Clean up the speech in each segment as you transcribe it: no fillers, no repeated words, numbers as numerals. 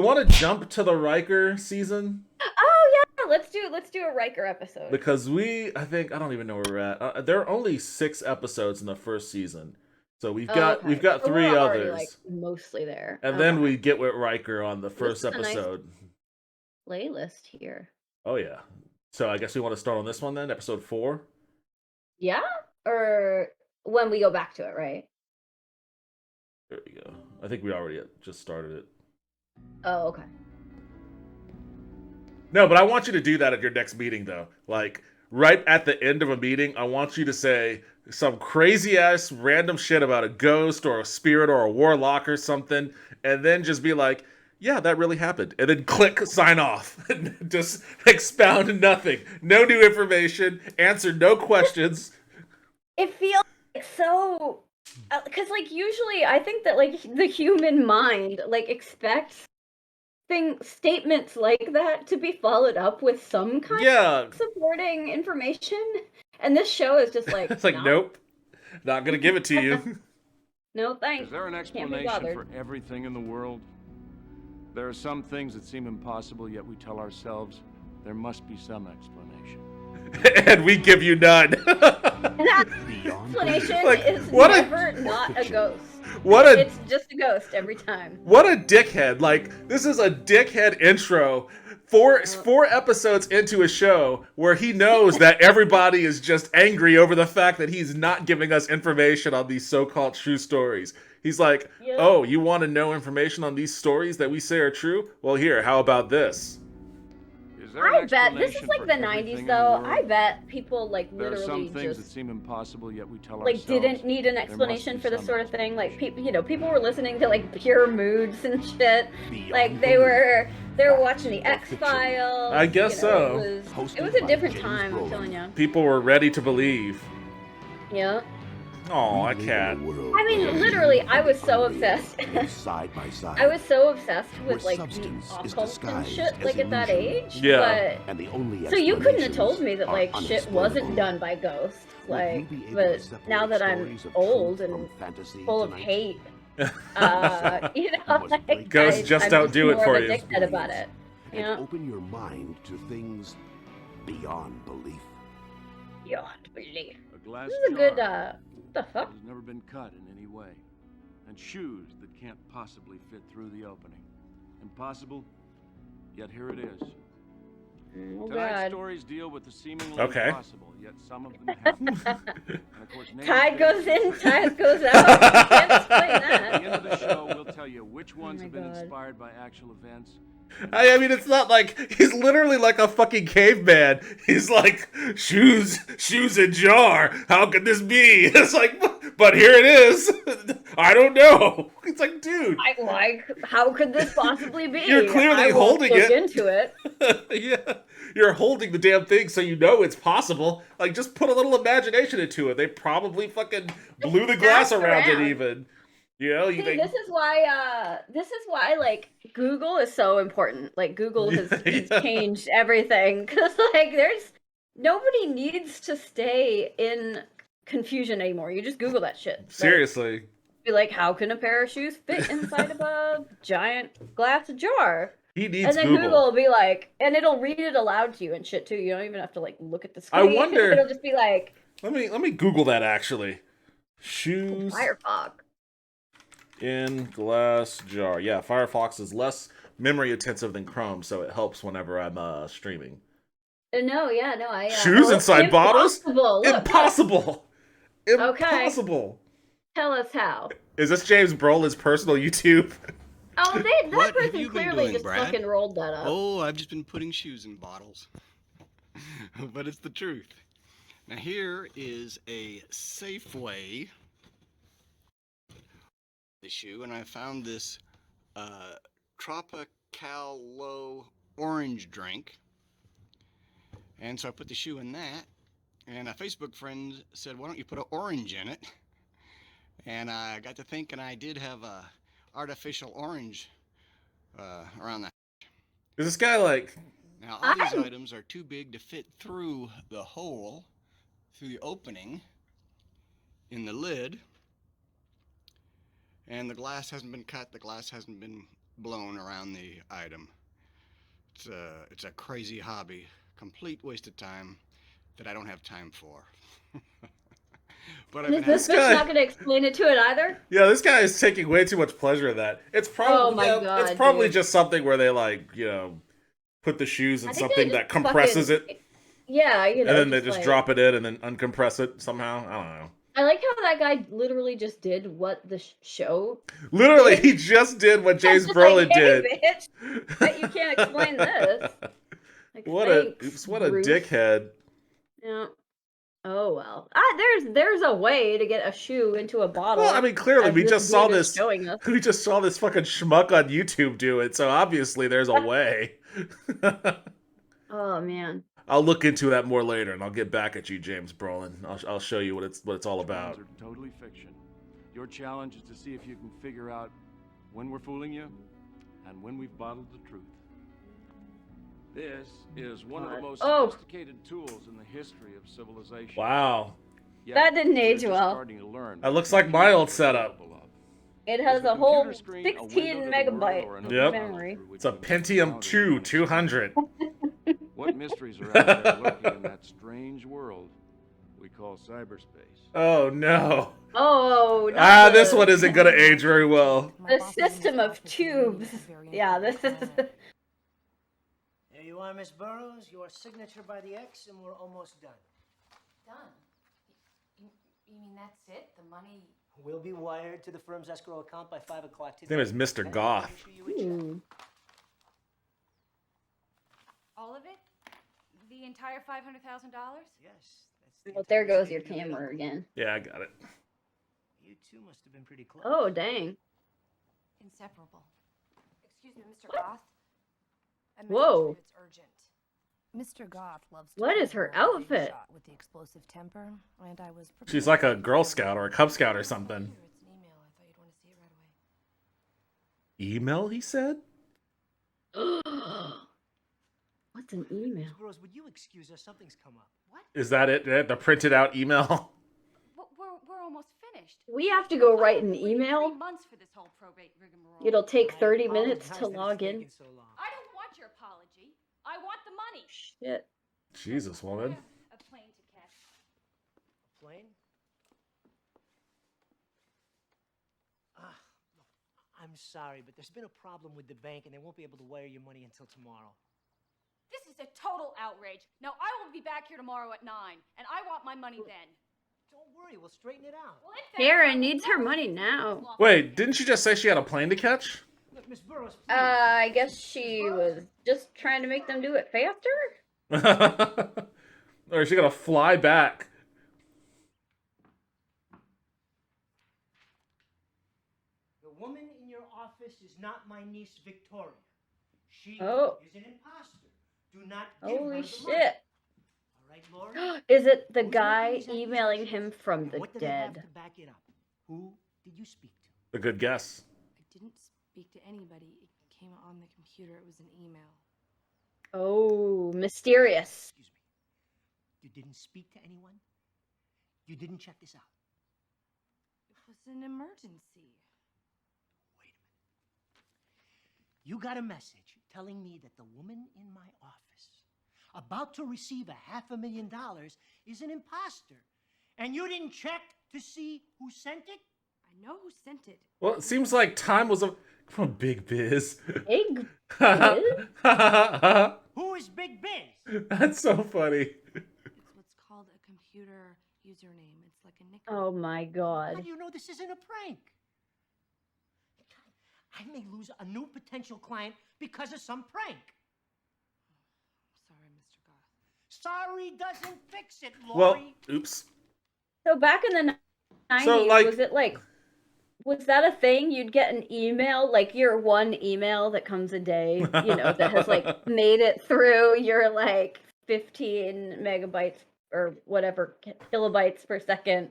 Want to jump to the Riker season? Oh yeah, let's do a Riker episode. Because I don't even know where we're at. There are only 6 episodes in the first season, so we've Oh, got we've okay. got So we're three already like others, mostly there. and then Okay. we get with Riker on the This first is a nice episode. playlist here. Oh yeah. So I guess we want to start on this one then, episode 4. Yeah? Or when we go back to it, right? There we go. I think we already just started it. Oh, okay. No, but I want you to do that at your next meeting, though. Like, right at the end of a meeting, I want you to say some crazy ass random shit about a ghost or a spirit or a warlock or something, and then just be like, yeah, that really happened. And then click sign off. Just expound nothing. No new information. Answer no questions. It feels like so because like usually I think that like the human mind like expects statements like that to be followed up with some kind Yeah. of supporting information. And this show is just like, It's like, no. nope. Not gonna give it to you. No thanks. Is there an Can't be explanation bothered. for everything in the world? There are some things that seem impossible, yet we tell ourselves there must be some explanation. And we give you none. That explanation Like, is what never not a ghost. What It's just a ghost every time. What a dickhead. Like, this is a dickhead intro. Four episodes into a show where he knows that everybody is just angry over the fact that he's not giving us information on these so-called true stories. He's like, Yep. oh, you want to know information on these stories that we say are true? Well, here, how about this? Is there an I bet this is explanation like for the everything 90s in though. the I world? bet people like There are some literally things that just seem impossible, yet we tell like ourselves didn't need an there must explanation be for this some sort of thing. Like explanation. people were listening to like pure moods and shit. Beyond Like they were watching the X Files. I guess so. It was a different time. I'm telling you. People were ready to believe. Yeah. Oh, a cat. I mean, literally, I was so obsessed. Side by side. I was so obsessed with Where like the substance is occult and disguised shit, as like at that illusion. age. Yeah. And the only So you couldn't have told explanations me that are like shit wasn't unexplainable. done by ghosts. Would you Like, be able to but separate now that I'm stories of old truth and from fantasy full of tonight? hate, you know, must like, break Ghosts just I'm don't do it more for of a you. dickhead about it. And Yeah. open your mind to things beyond belief. Beyond belief. A glass This is a good. jar What the fuck? that has never been cut in any way, and shoes that can't possibly fit through the opening. Impossible, yet here it is. Oh Tonight's god. stories deal with the seemingly Okay. impossible, yet some of them happen. And of course, Tide goes in, tide goes out. Can't explain At the that. end of the show, we'll tell you which ones my have been God. inspired by actual events. I mean, it's not like he's literally like a fucking caveman. He's like, shoes in jar. How could this be? It's like, but here it is. I don't know. It's like, dude, I like. How could this possibly be? You're clearly I won't holding look it. into it. yeah, you're holding the damn thing so you know it's possible. Like, just put a little imagination into it. They probably fucking blew the glass Ask around it around. even. You know, you See, think, this is why like Google is so important. Like Google has Yeah. changed everything because like there's nobody needs to stay in confusion anymore. You just Google that shit. Like, seriously. be like, how can a pair of shoes fit inside of a giant glass jar? He needs And then Google. Google will be like, and it'll read it aloud to you and shit too. You don't even have to like look at the I screen. wonder- It'll just be like Let me Google that actually. Shoes Firefox. in glass jar. Yeah, Firefox is less memory intensive than Chrome, so it helps whenever I'm streaming. No, yeah, no, Shoes oh, inside bottles? impossible. Look, Impossible. Okay. Impossible. tell us how. Is this James Brolin's personal YouTube? Oh, that What have person you been clearly doing, just Brad? fucking rolled that up. Oh, I've just been putting shoes in bottles. But it's the truth. Now here is a Safeway the shoe, and I found this Tropicalo orange drink. And so I put the shoe in that, and a Facebook friend said, why don't you put an orange in it? And I got to thinking I did have a artificial orange around that. Is this guy like... Now all these items are too big to fit through the hole, through the opening in the lid. And the glass hasn't been cut, the glass hasn't been blown around the item. It's a crazy hobby, complete waste of time that I don't have time for. But I've And been is this having bitch not going to explain it to it either? Yeah, this guy is taking way too much pleasure in that. It's probably Oh my God, it's probably dude. just something where they like, put the shoes in I think something they that just compresses fucking- it, Yeah, and then they just like, drop it in and then uncompress it somehow. I don't know. I like how that guy literally just did what the show. Literally, did. he just did what James Just Brolin like, hey, did. bitch, bet you can't explain this. Like, What thanks, what a Bruce. dickhead. Yeah. Oh well. There's a way to get a shoe into a bottle. Well, I mean, clearly as we this just saw dude is this. showing us. We just saw this fucking schmuck on YouTube do it, so obviously there's a way. Oh man. I'll look into that more later, and I'll get back at you, James Brolin. I'll show you what it's all about. Are totally fiction. Your challenge is to see if you can figure out when we're fooling you and when we've bottled the truth. This is one of the most sophisticated tools in the history of civilization. Wow. Yet, That didn't we're age just well. starting to learn That looks like my old setup. It has Is a the whole computer screen a 16 window to the world megabyte or an Yep. open memory. through which It's a you can Pentium count 2 and 200. What mysteries are out there lurking in that strange world we call cyberspace? Oh no. Oh, not This the- one isn't gonna age very well. The system of tubes. Yeah, this is. There you are, Miss Burrows. Your signature by the X, and we're almost done. Done? You mean that's it? The money... Will be wired to the firm's escrow account by 5 o'clock His today. name is Mr. Goth. All of it? The entire $500,000? Yes. That's the Well, there entire goes your scheme. camera again. Yeah, I got it. You two must have been pretty close. Oh dang. Inseparable. Excuse me, Mr. Goth. A message Whoa. for you, it's urgent. Mr. Goth loves to What play is her the role of a big outfit? shot with the explosive temper, and I was She's prepared. like a Girl Scout or a Cub Scout or something. Here, it's an email. I thought you'd want to see it right away. Email, he said? What's an email? Miss Burrows, would you excuse us? Something's come up. What? Is that it? The printed out email? We're almost finished. We have to go write an I've waited email. 3 months for this whole probate rigmarole. It'll take I 30 minutes apologize to that it's log in. taken so long. I don't want your apology. I want the money. Shit. Jesus, woman. A plane to catch. A plane? Ah, look, I'm sorry, but there's been a problem with the bank, and they won't be able to wire your money until tomorrow. This is a total outrage. Now, I will be back here tomorrow at 9, and I want my money then. Don't worry, we'll straighten it out. Well, in fact, Karen I will needs her never money see now. this law Wait, didn't she just say she had a plane to catch? Look, Miss Burrows, please. I guess she was just trying to make them do it faster. Or is she gonna fly back? The woman in your office is not my niece Victoria. She Oh. is an imposter. Do not give her Holy the shit. money. All right, Laura? Is it the Who's guy making these emailing accusations? him from And the what do they have dead? to back it up? Who did you speak to? A good guess. I didn't speak to anybody. It came on the computer. It was an email. Oh, mysterious. Excuse me. You didn't speak to anyone? You didn't check this out? It was an emergency. Wait a minute. You got a message telling me that the woman in my office, about to receive $500,000, is an imposter. And you didn't check to see who sent it? I know who sent it. Well, it seems like time was a... Come on, Big Biz. Big That's Who is Big Biz? so funny. It's what's called a computer username. It's like a nickname. Oh my How god. do you know this isn't a prank? I may lose a new potential client because of some prank. Sorry, Mr. Goth. Sorry doesn't fix it, Well, Lori. oops. So back in the 90s, So, like- was that a thing? You'd get an email, like your one email that comes a day, that has like made it through your like 15 megabytes or whatever kilobytes per second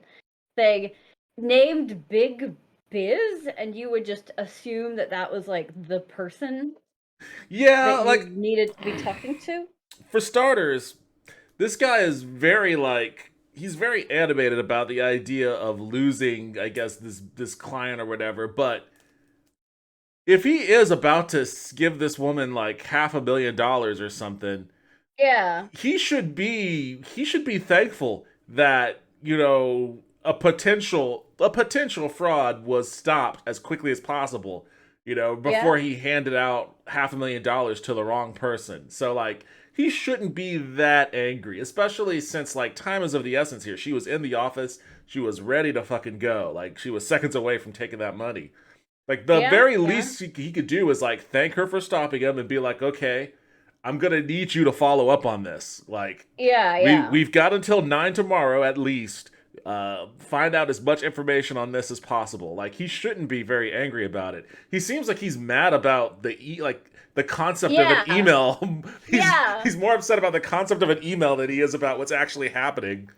thing named Big Biz, and you would just assume that that was like the person Yeah, that like, you needed to be talking to. for starters, this guy is very, like... He's very animated about the idea of losing, I guess, this client or whatever, but if he is about to give this woman like $500,000 or something, Yeah. he should be thankful that, you know, a potential fraud was stopped as quickly as possible, you know, before he handed out $500,000 to the wrong person. So like he shouldn't be that angry, especially since like time is of the essence here. She was in the office, she was ready to fucking go. Like she was seconds away from taking that money. Like the very least he could do is like thank her for stopping him and be like, okay, I'm gonna need you to follow up on this. Like, we've got until 9 tomorrow at least. Find out as much information on this as possible. Like, he shouldn't be very angry about it. He seems like he's mad about the concept of an email. He's more upset about the concept of an email than he is about what's actually happening.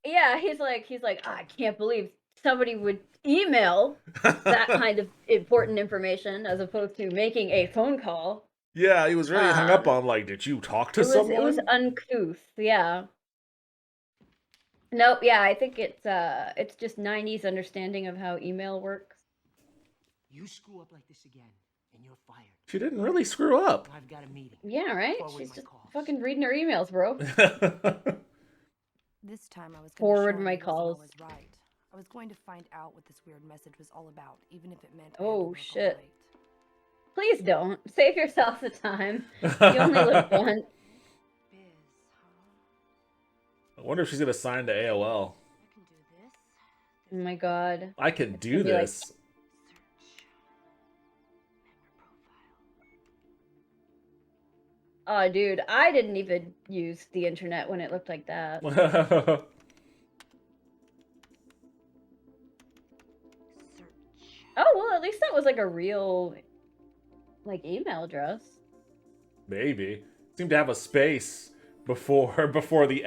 Yeah, he's like, I can't believe somebody would email that kind of important information as opposed to making a phone call. Yeah, he was really hung up on, like, did you talk to someone? It was uncouth, yeah. Nope, yeah, I think it's just 90s understanding of how email works. You screw up like this again, and you're fired. She didn't really screw up. I've got a meeting. Yeah, right? She's just fucking reading her emails, bro. This time I was going to forward my calls. I was right. I was going to find out what this weird message was all about, even if it meant oh shit. Please don't. Save yourself the time. You only live once. I wonder if she's gonna sign to AOL. I can do this. Oh my god. I can do this. Oh, dude, I didn't even use the internet when it looked like that. Oh, well, at least that was like a real, like, email address. Maybe. Seemed to have a space before the @.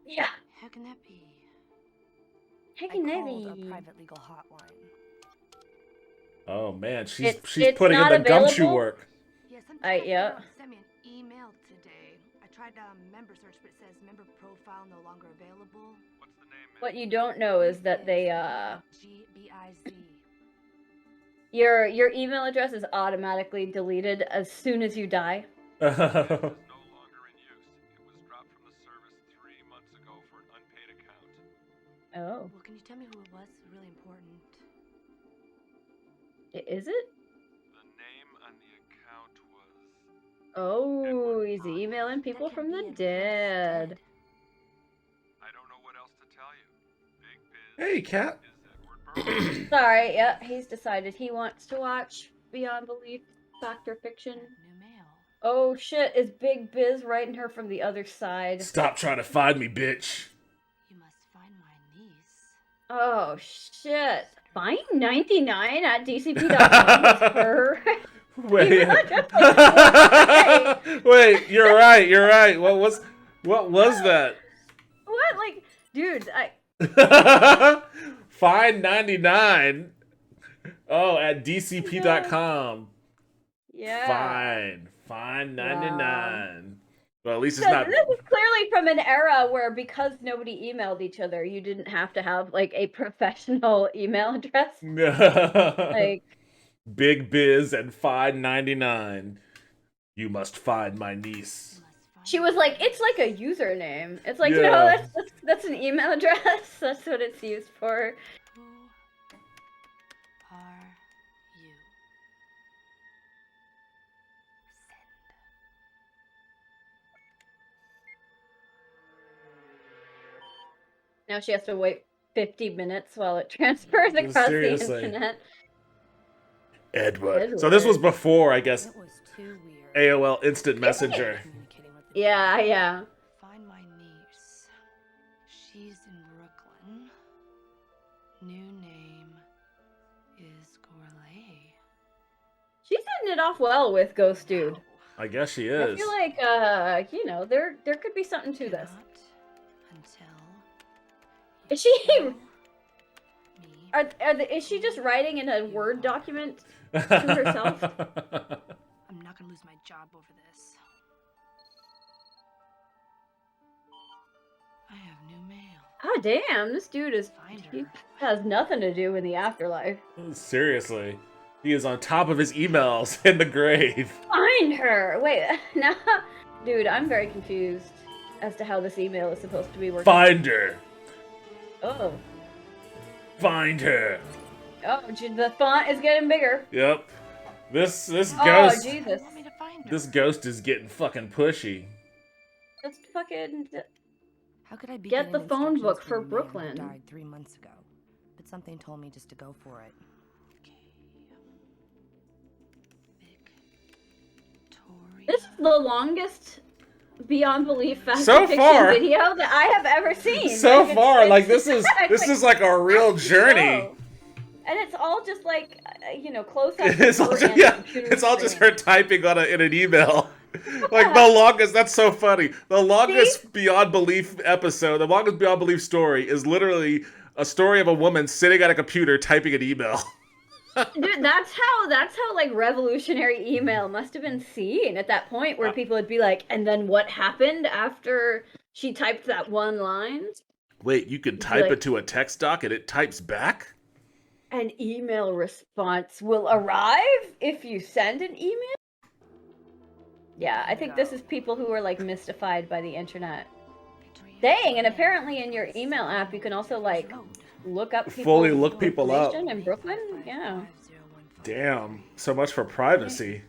Yeah. How can that be? How can that called be? A private legal hotline. Oh man, she's it's putting in the gumshoe work. Yeah, yeah. Sent me an email today. I tried member search, but it says member profile no longer available. What's the name? What you don't know is that they GBIZ. Your email address is automatically deleted as soon as you die. It is no longer in use. It was dropped from the service 3 months ago for an unpaid account. Oh. Well, can you tell me who it was? It's really important. Is it? The name on the account was... Oh, he's emailing people from the dead. I don't know what else to tell you. Big Biz. Hey, cat. Sorry, yeah, he's decided he wants to watch Beyond Belief, Fact or Fiction. New mail. Oh shit, is Big Biz writing her from the other side? Stop trying to find me, bitch. You must find my niece. Oh shit. Fine 99 at dcp.com. Wait. Wait, you're right. What was that? What? Like, dude, Fine 99. Oh, at dcp.com. Yeah. Fine 99. Wow. Well, at least it's so not. This is clearly from an era where, because nobody emailed each other, you didn't have to have like a professional email address. Like Big Biz and Fine 99. You must find my niece. She was like, it's like a username. It's like, no, that's an email address. That's what it's used for. Who are you? Send. Now she has to wait 50 minutes while it transfers across the internet. Edward. So this was before, I guess, It was too weird. AOL Instant Messenger. Yeah. Find my niece. She's in Brooklyn. New name is Gourlay. She's hitting it off well with Ghost Dude. I guess she is. I feel like, there could be something to this. Is she? Is she just writing in a Word document to herself? I'm not gonna lose my job over this. I have new mail. Oh damn, this dude he has nothing to do in the afterlife. Seriously. He is on top of his emails in the grave. Find her. Wait, now, dude, I'm very confused as to how this email is supposed to be working. Find her. Oh. Find her. Oh, the font is getting bigger. Yep. This ghost. Oh, Jesus. Want me to find her? This ghost is getting fucking pushy. Just fucking How could I be get the getting phone book instructions for from a man who Brooklyn. died 3 months ago, but something told me just to go for it. This is the longest beyond belief fact So fiction far. video that I have ever seen. So Like, far, it's like this is like a real journey. show. And it's all just like, close up. It's all just, it's all just her typing on in an email. Like the longest, that's so funny. The longest Beyond Belief episode, the longest Beyond Belief story is literally a story of a woman sitting at a computer typing an email. Dude, that's how like revolutionary email must have been seen at that point, where people would be like, and then what happened after she typed that one line? Wait, you can type it to a text doc and it types back? An email response will arrive if you send an email? Yeah, I think this is people who are like mystified by the internet. Dang, and apparently in your email app you can also like look up people's Fully look people up. information in Brooklyn. Yeah. Damn, so much for privacy.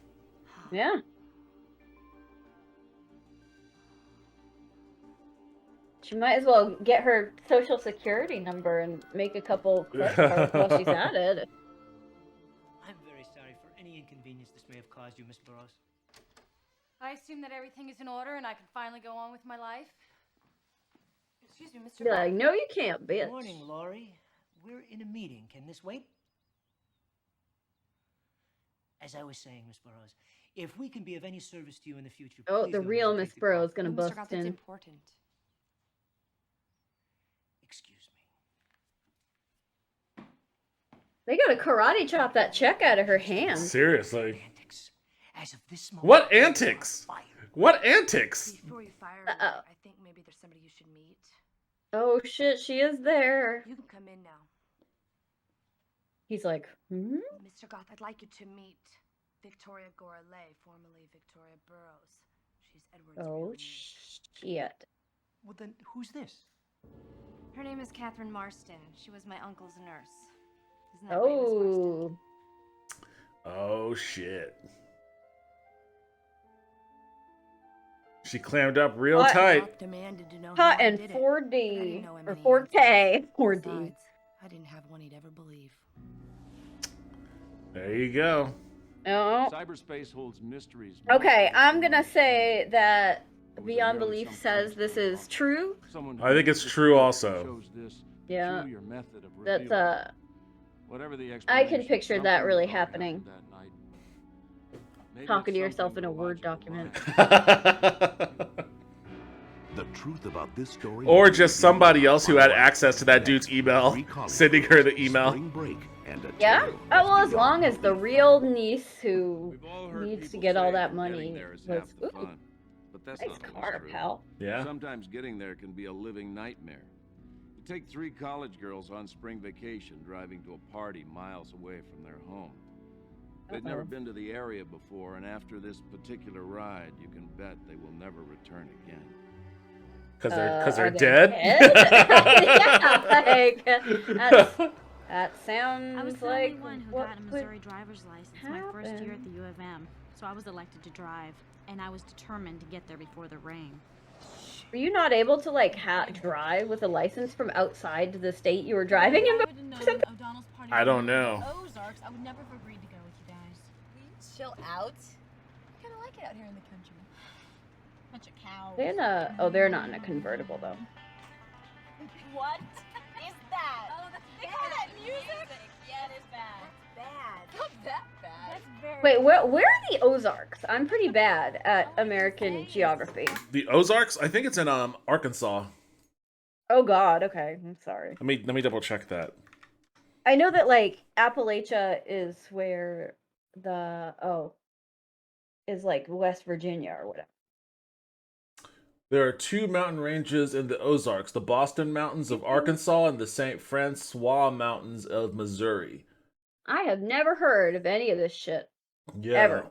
Yeah. She might as well get her social security number and make a couple credit cards while she's at it. I'm very sorry for any inconvenience this may have caused you, Miss Burroughs. I assume that everything is in order and I can finally go on with my life. Excuse me, Mr. Be like, no, you can't, bitch. Good morning, Laurie. We're in a meeting. Can this wait? As I was saying, Miss Burroughs, if we can be of any service to you in the future, Oh, please the don't real hesitate Miss to call. Burroughs gonna Mr. bust Goth, that's in. important. Excuse me. They gotta karate chop that check out of her hand. Seriously. Antics. As of this moment, What antics? What antics? Before you fire her, I think maybe there's somebody you should meet. Oh shit, she is there. You can come in now. He's like, Mr. Goth, I'd like you to meet Victoria Gorley, formerly Victoria Burroughs. She's Edward's real oh niece. shit. Well, then, who's this? Her name is Catherine Marston. She was my uncle's nurse. Isn't that right, Miss Marston? Oh. Oh shit. She clammed up real What? tight. Demanded to know Hot how I and did it. 4D. know him Or any 4K. 4D. Besides, I didn't have one he'd ever believe. There you go. Oh. Cyberspace holds mysteries. Okay, I'm gonna say that Beyond Belief says this is true. I think it's true also. Yeah. Your method of That's whatever the I can picture that something really was wrong happening. that night. Maybe Talking to it's yourself something in a the Word logical document. mind. The truth about this story, Or just somebody else who had access to that dude's email, sending her the email. Spring break and a Yeah? tale Oh, well, of as long as the beyond real niece who We've all heard needs to people get all say that getting money there is was, half the ooh, fun, but that's nice not always car, true. pal. Yeah. Sometimes getting there can be a living nightmare. You take 3 college girls on spring vacation driving to a party miles away from their home. They've never been to the area before, and after this particular ride, you can bet they will never return again. Because they're are they dead? yeah, like, that sounds I was the like only one who what got a would Missouri driver's license my first year at happen. the U of M, so I was elected to drive, and I was determined to get there before the rain. Were you not able to like drive with a license from outside the state you were driving in? I don't know. Ozarks, I would never have agreed to go with you guys. Will you chill out? I kind of like it out here in the country. Bunch of cows. They're in a they're not in a convertible though. What is that? Oh, they call that music? Yeah, it is bad. Bad. Not that bad. That's very Wait, where are the Ozarks? I'm pretty bad at American geography. The Ozarks? I think it's in Arkansas. Oh God, okay, I'm sorry. Let me double check that. I know that like Appalachia is where the is like West Virginia or whatever. There are 2 mountain ranges in the Ozarks, the Boston Mountains of Arkansas and the St. Francois Mountains of Missouri. I have never heard of any of this shit. Yeah. Ever.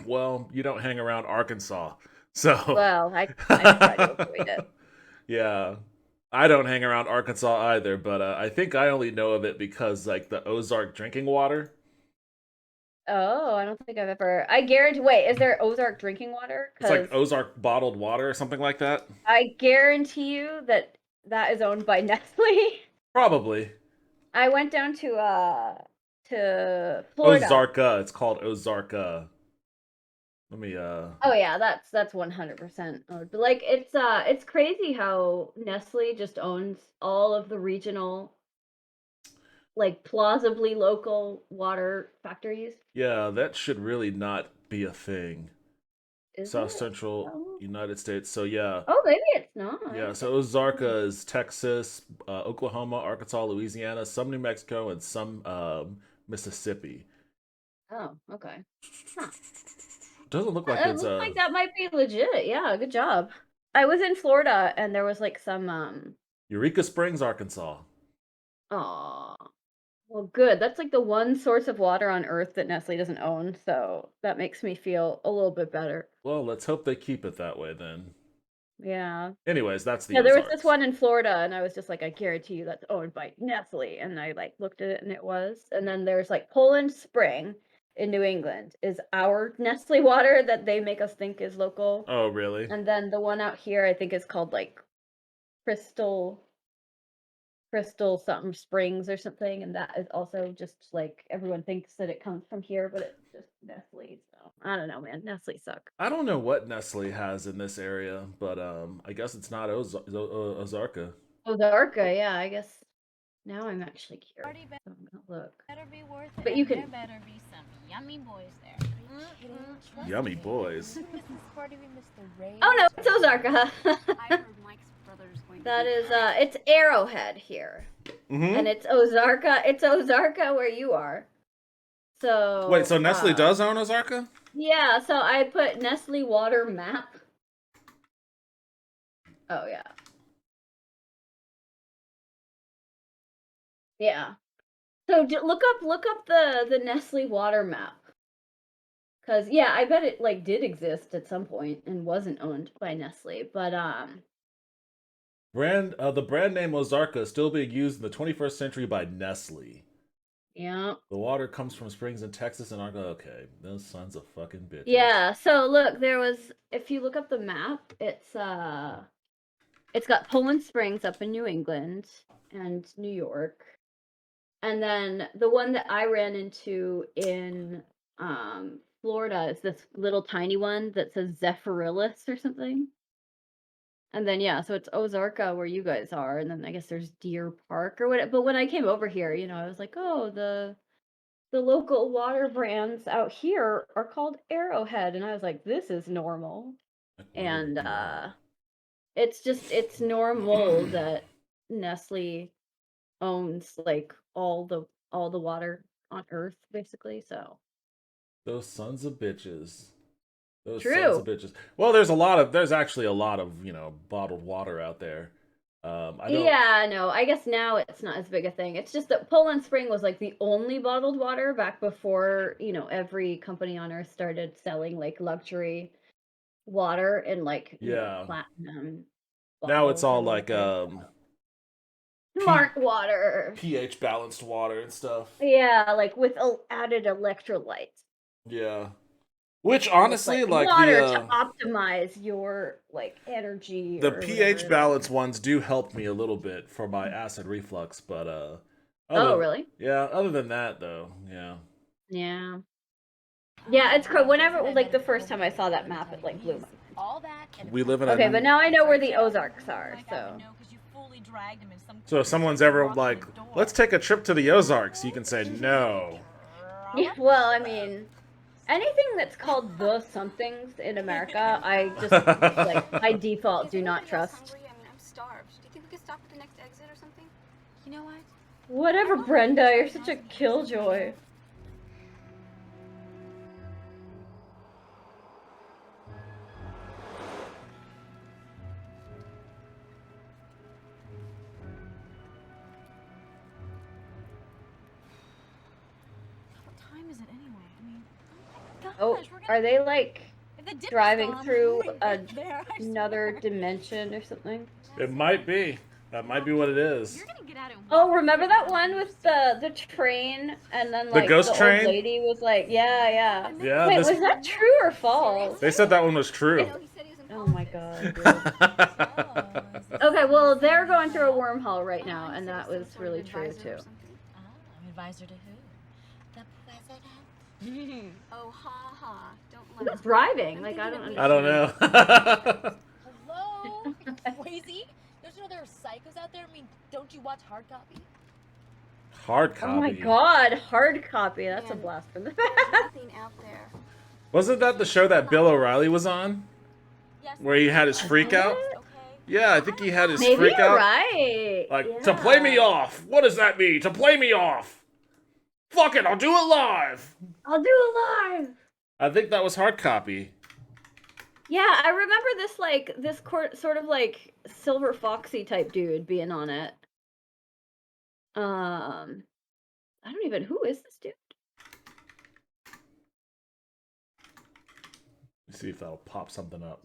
Well, you don't hang around Arkansas, so. Well, I try to avoid it. Yeah. I don't hang around Arkansas either, but I think I only know of it because like the Ozark drinking water. Oh, I don't think I've ever. I guarantee. Wait, is there Ozark drinking water? It's like Because Ozark bottled water or something like that. I guarantee you that that is owned by Nestle. Probably. I went down to Florida. Ozarka. It's called Ozarka. Let me Oh yeah, that's 100% owned. But like it's crazy how Nestle just owns all of the regional, like plausibly local water factories. Yeah, that should really not be a thing. Is South it? Central Oh. United States. So yeah. Oh, maybe it's not. Yeah, so Ozarka is Texas, Oklahoma, Arkansas, Louisiana, some New Mexico, and some Mississippi. Oh, okay. Huh. Doesn't look like It it's looks like that might be legit. Yeah, good job. I was in Florida and there was like some Eureka Springs, Arkansas. aw. Well, good. That's like the one source of water on Earth that Nestle doesn't own, so that makes me feel a little bit better. Well, let's hope they keep it that way then. Yeah. Anyways, that's the Yeah, there was Ozarks. this one in Florida, and I was just like, I guarantee you that's owned by Nestle. And I like looked at it, and it was. And then there's like Poland Spring in New England is our Nestle water that they make us think is local. Oh, really? And then the one out here, I think is called like Crystal something Springs or something, and that is also just like everyone thinks that it comes from here, but it's just Nestle. So I don't know, man. Nestle suck. I don't know what Nestle has in this area, but I guess it's not Ozarka. Ozarka, yeah, I guess. Now I'm actually curious. So I'm gonna look. Better be worth it. But you There can. better be some yummy boys there. Yummy boys. Oh no, it's Ozarka. I heard Mike's brother's going to That be is it's Arrowhead here. And it's Ozarka. It's Ozarka where you are. So Wait, so Nestle does own Ozarka? Yeah, so I put Nestle water map. Oh yeah. Yeah. So look up the Nestle water map. Cause yeah, I bet it like did exist at some point and wasn't owned by Nestle, but the brand name Ozarka is still being used in the 21st century by Nestle. yeah. The water comes from springs in Texas and Arkansas. Okay, those sons of fucking bitches. Yeah, so look, there was if you look up the map, it's got Poland Springs up in New England and New York. And then the one that I ran into in Florida is this little tiny one that says Zephyrillus or something. And then yeah, so it's Ozarka where you guys are, and then I guess there's Deer Park or what. But when I came over here, I was like, oh, the local water brands out here are called Arrowhead, and I was like, this is normal. And it's normal that Nestle owns like all the water on Earth, basically. So those sons of bitches. Those true. Sons of bitches. Well, there's actually a lot of bottled water out there. Yeah, no, I guess now it's not as big a thing. It's just that Poland Spring was like the only bottled water back before every company on Earth started selling like luxury water and like platinum. Now it's all bottles like smart water, pH balanced water and stuff. Yeah, like with added electrolytes. Yeah. Which honestly, like water the to optimize your like energy. The pH balance ones do help me a little bit for my acid reflux, but oh really? Yeah. Other than that, though, yeah. Yeah. Yeah, it's cool. Whenever like the first time I saw that map, it like blew my mind. All that. We live in okay, but now I know where the Ozarks are. So if someone's ever like, let's take a trip to the Ozarks, you can say no. Yeah. Well, I mean. Anything that's called the somethings in America, I just like by default do not trust. I mean, I'm starved. Do you think we could stop at the next exit or something? You know what? Whatever, Brenda. You're such a killjoy. Oh, are they like driving through another dimension or something? It might be. That might be what it is. Oh, remember that one with the train and then The like ghost the train? old lady was like, yeah. Yeah, Wait, this- was that true or false? They said that one was true. Oh my god. Dude. Okay, well they're going through a wormhole right now, and that was really true too. Advisor to who? The president? Oh, ha ha. Don't let Who's driving? Like I don't understand. I don't know. Hello? Crazy? There's no other psychos out there? I mean, don't you watch Hard Copy? Hard copy. Oh my god, hard copy. That's a blast from the past. Nothing out there. Wasn't that the show that Bill O'Reilly was on? Where he had his freak out? Yeah, I think he had his Maybe freak you're out. right. Like, yeah. to play me off. What does that mean? To play me off. Fuck it, I'll do it live. I'll do it live. I think that was hard copy. Yeah, I remember this like this sort of like Silver Foxy type dude being on it. I don't even who is this dude? Let's see if that'll pop something up.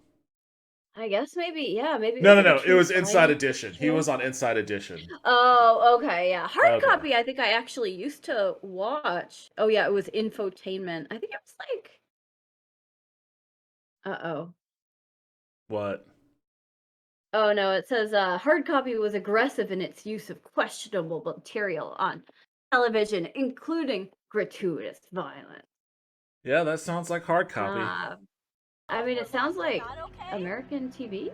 I guess maybe maybe. No. like a It was true Inside crime Edition. He show. was on Inside Edition. Oh, okay, yeah. Hard Okay. copy. I think I actually used to watch. Oh yeah, it was infotainment. I think it was like. What? Oh no, it says hard copy was aggressive in its use of questionable material on television, including gratuitous violence. Yeah, that sounds like hard copy. I mean, it sounds like American TV.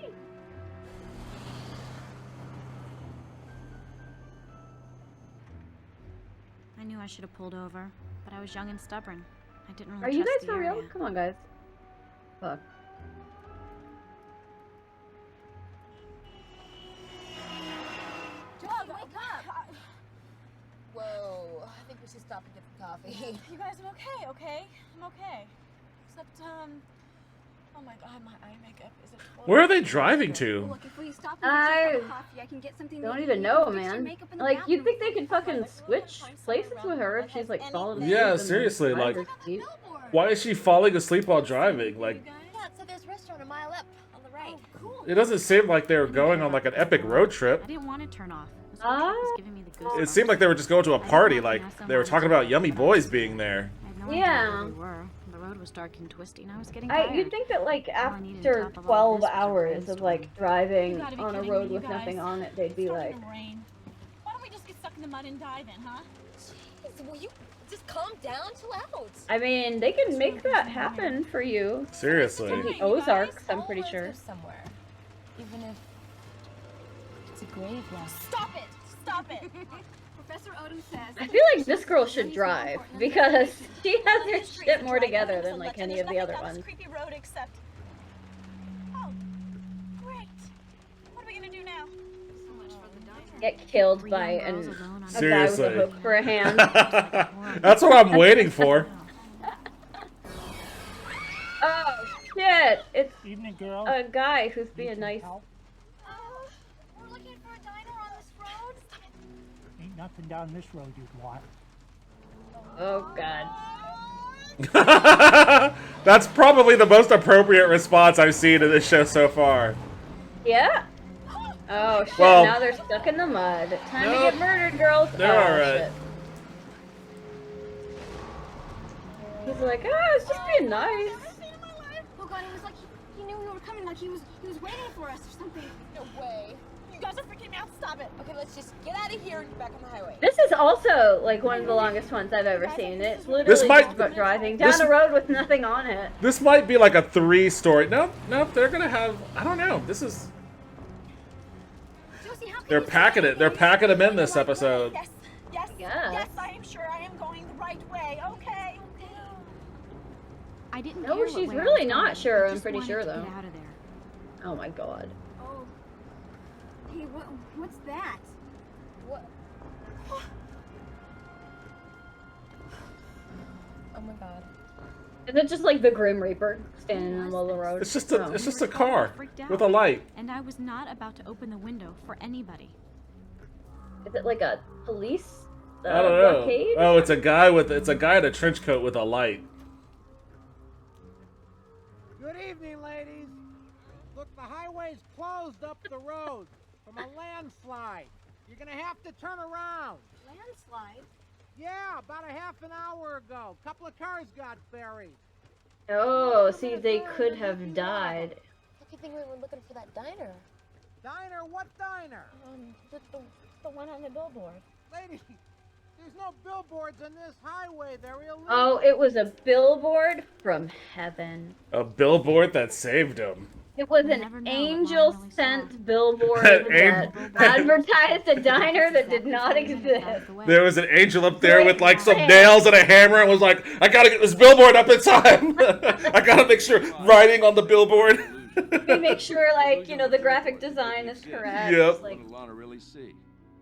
I knew I should have pulled over, but I was young and stubborn. I didn't really Are you trust guys the for real? area. Come on, guys. Fuck. Josie, wake up! Whoa, I think we should stop and get some coffee. You guys, I'm okay? I'm okay. Except, oh my god, my eye makeup is it full? Where are they driving to? Look, if we stop and get you a I cup of coffee, I can get something don't to eat. even You know, can fix your man. makeup in the Like, you'd bathroom. think they could fucking switch places with her if she's like falling asleep. Yeah, in the seriously, like, driver's seat. why is she falling asleep while driving? Like, Yeah, so there's a restaurant a mile up on the right. Oh, cool. it doesn't seem like they were going on like an epic road trip. I didn't want to turn off. This whole trip was giving me the goosebumps. It seemed like they were just going to a party, like they were talking about yummy boys being there. I had no idea Yeah. where we were. The road was dark and twisty, and I was getting tired. You'd think that like All I needed after on top of all 12 this was a hours of rainstorm. like driving You gotta be on a kidding road me, with you nothing guys. on it, they'd be Starting like, to rain. Why don't we just get stuck in the mud and die then, huh? Jeez, will you just calm down? Chill out. I mean, they can make that happen for you. Seriously. In the Ozarks, I'm pretty sure. Somewhere. Even if it's a graveyard. Stop it! Stop it! Professor Odom says. I feel like this girl should drive because she has her shit more together than like any of the other ones. Creepy road except. Oh, great! What are we gonna do now? So much for the diner. Get killed 3 by young girls a alone on guy Seriously. with a hook for a hand. That's what I'm waiting for. Oh shit! It's Evening, girl. a guy who's being nice. We're looking for a diner on this road. Ain't nothing down this road you'd want. Oh god. That's probably the most appropriate response I've seen in this show so far. Yeah. Oh shit! Well- Now they're stuck in the mud. Time to Nope. get murdered, girls. They're oh, alright. shit. He's like, oh, it's just being nice. Oh god, he was like he knew we were coming, like he was waiting for us or something. No way. You guys are freaking me out. Stop it. Okay, let's just get out of here and get back on the highway. This is also like one of the longest ones I've ever seen. It's literally This might- just about driving down this- a road with nothing on it. This might be like a 3-story. Nope, they're gonna have. I don't know. This is. Josie, how can They're you packing say it. They're packing them in this episode. Yes, yes, Yes. yes. I am sure I am going the right way. Okay. I didn't No, care what she's way I really was not going. sure, I I'm just pretty wanted sure, to though. Get out of there. Oh my god. Oh. Hey, what's that? What? Oh my god. Is it just like the Grim Reaper standing in the middle of the road? It's just a. Oh. It's just a car Freaked out. with a light. And I was not about to open the window for anybody. Is it like a police I don't know. blockade? Oh, it's a guy in a trench coat with a light. Good evening, ladies. Look, the highway's closed up the road from a landslide. You're gonna have to turn around. Landslide? Yeah, about a half an hour ago. A couple of cars got buried. Oh, see, they could have died. Lucky thing we were looking for that diner. Diner? What diner? The one on the billboard. Lady, there's no billboards on this highway. They're illegal. Oh, it was a billboard from heaven. A billboard that saved him. It was an angel-sent billboard that advertised a diner that did not exist. There was an angel up there with like some nails and a hammer and was like, I gotta get this billboard up in time. I gotta make sure writing on the billboard. We make sure, like, you know, the graphic design is correct. Yep. Like, What did Lana really see?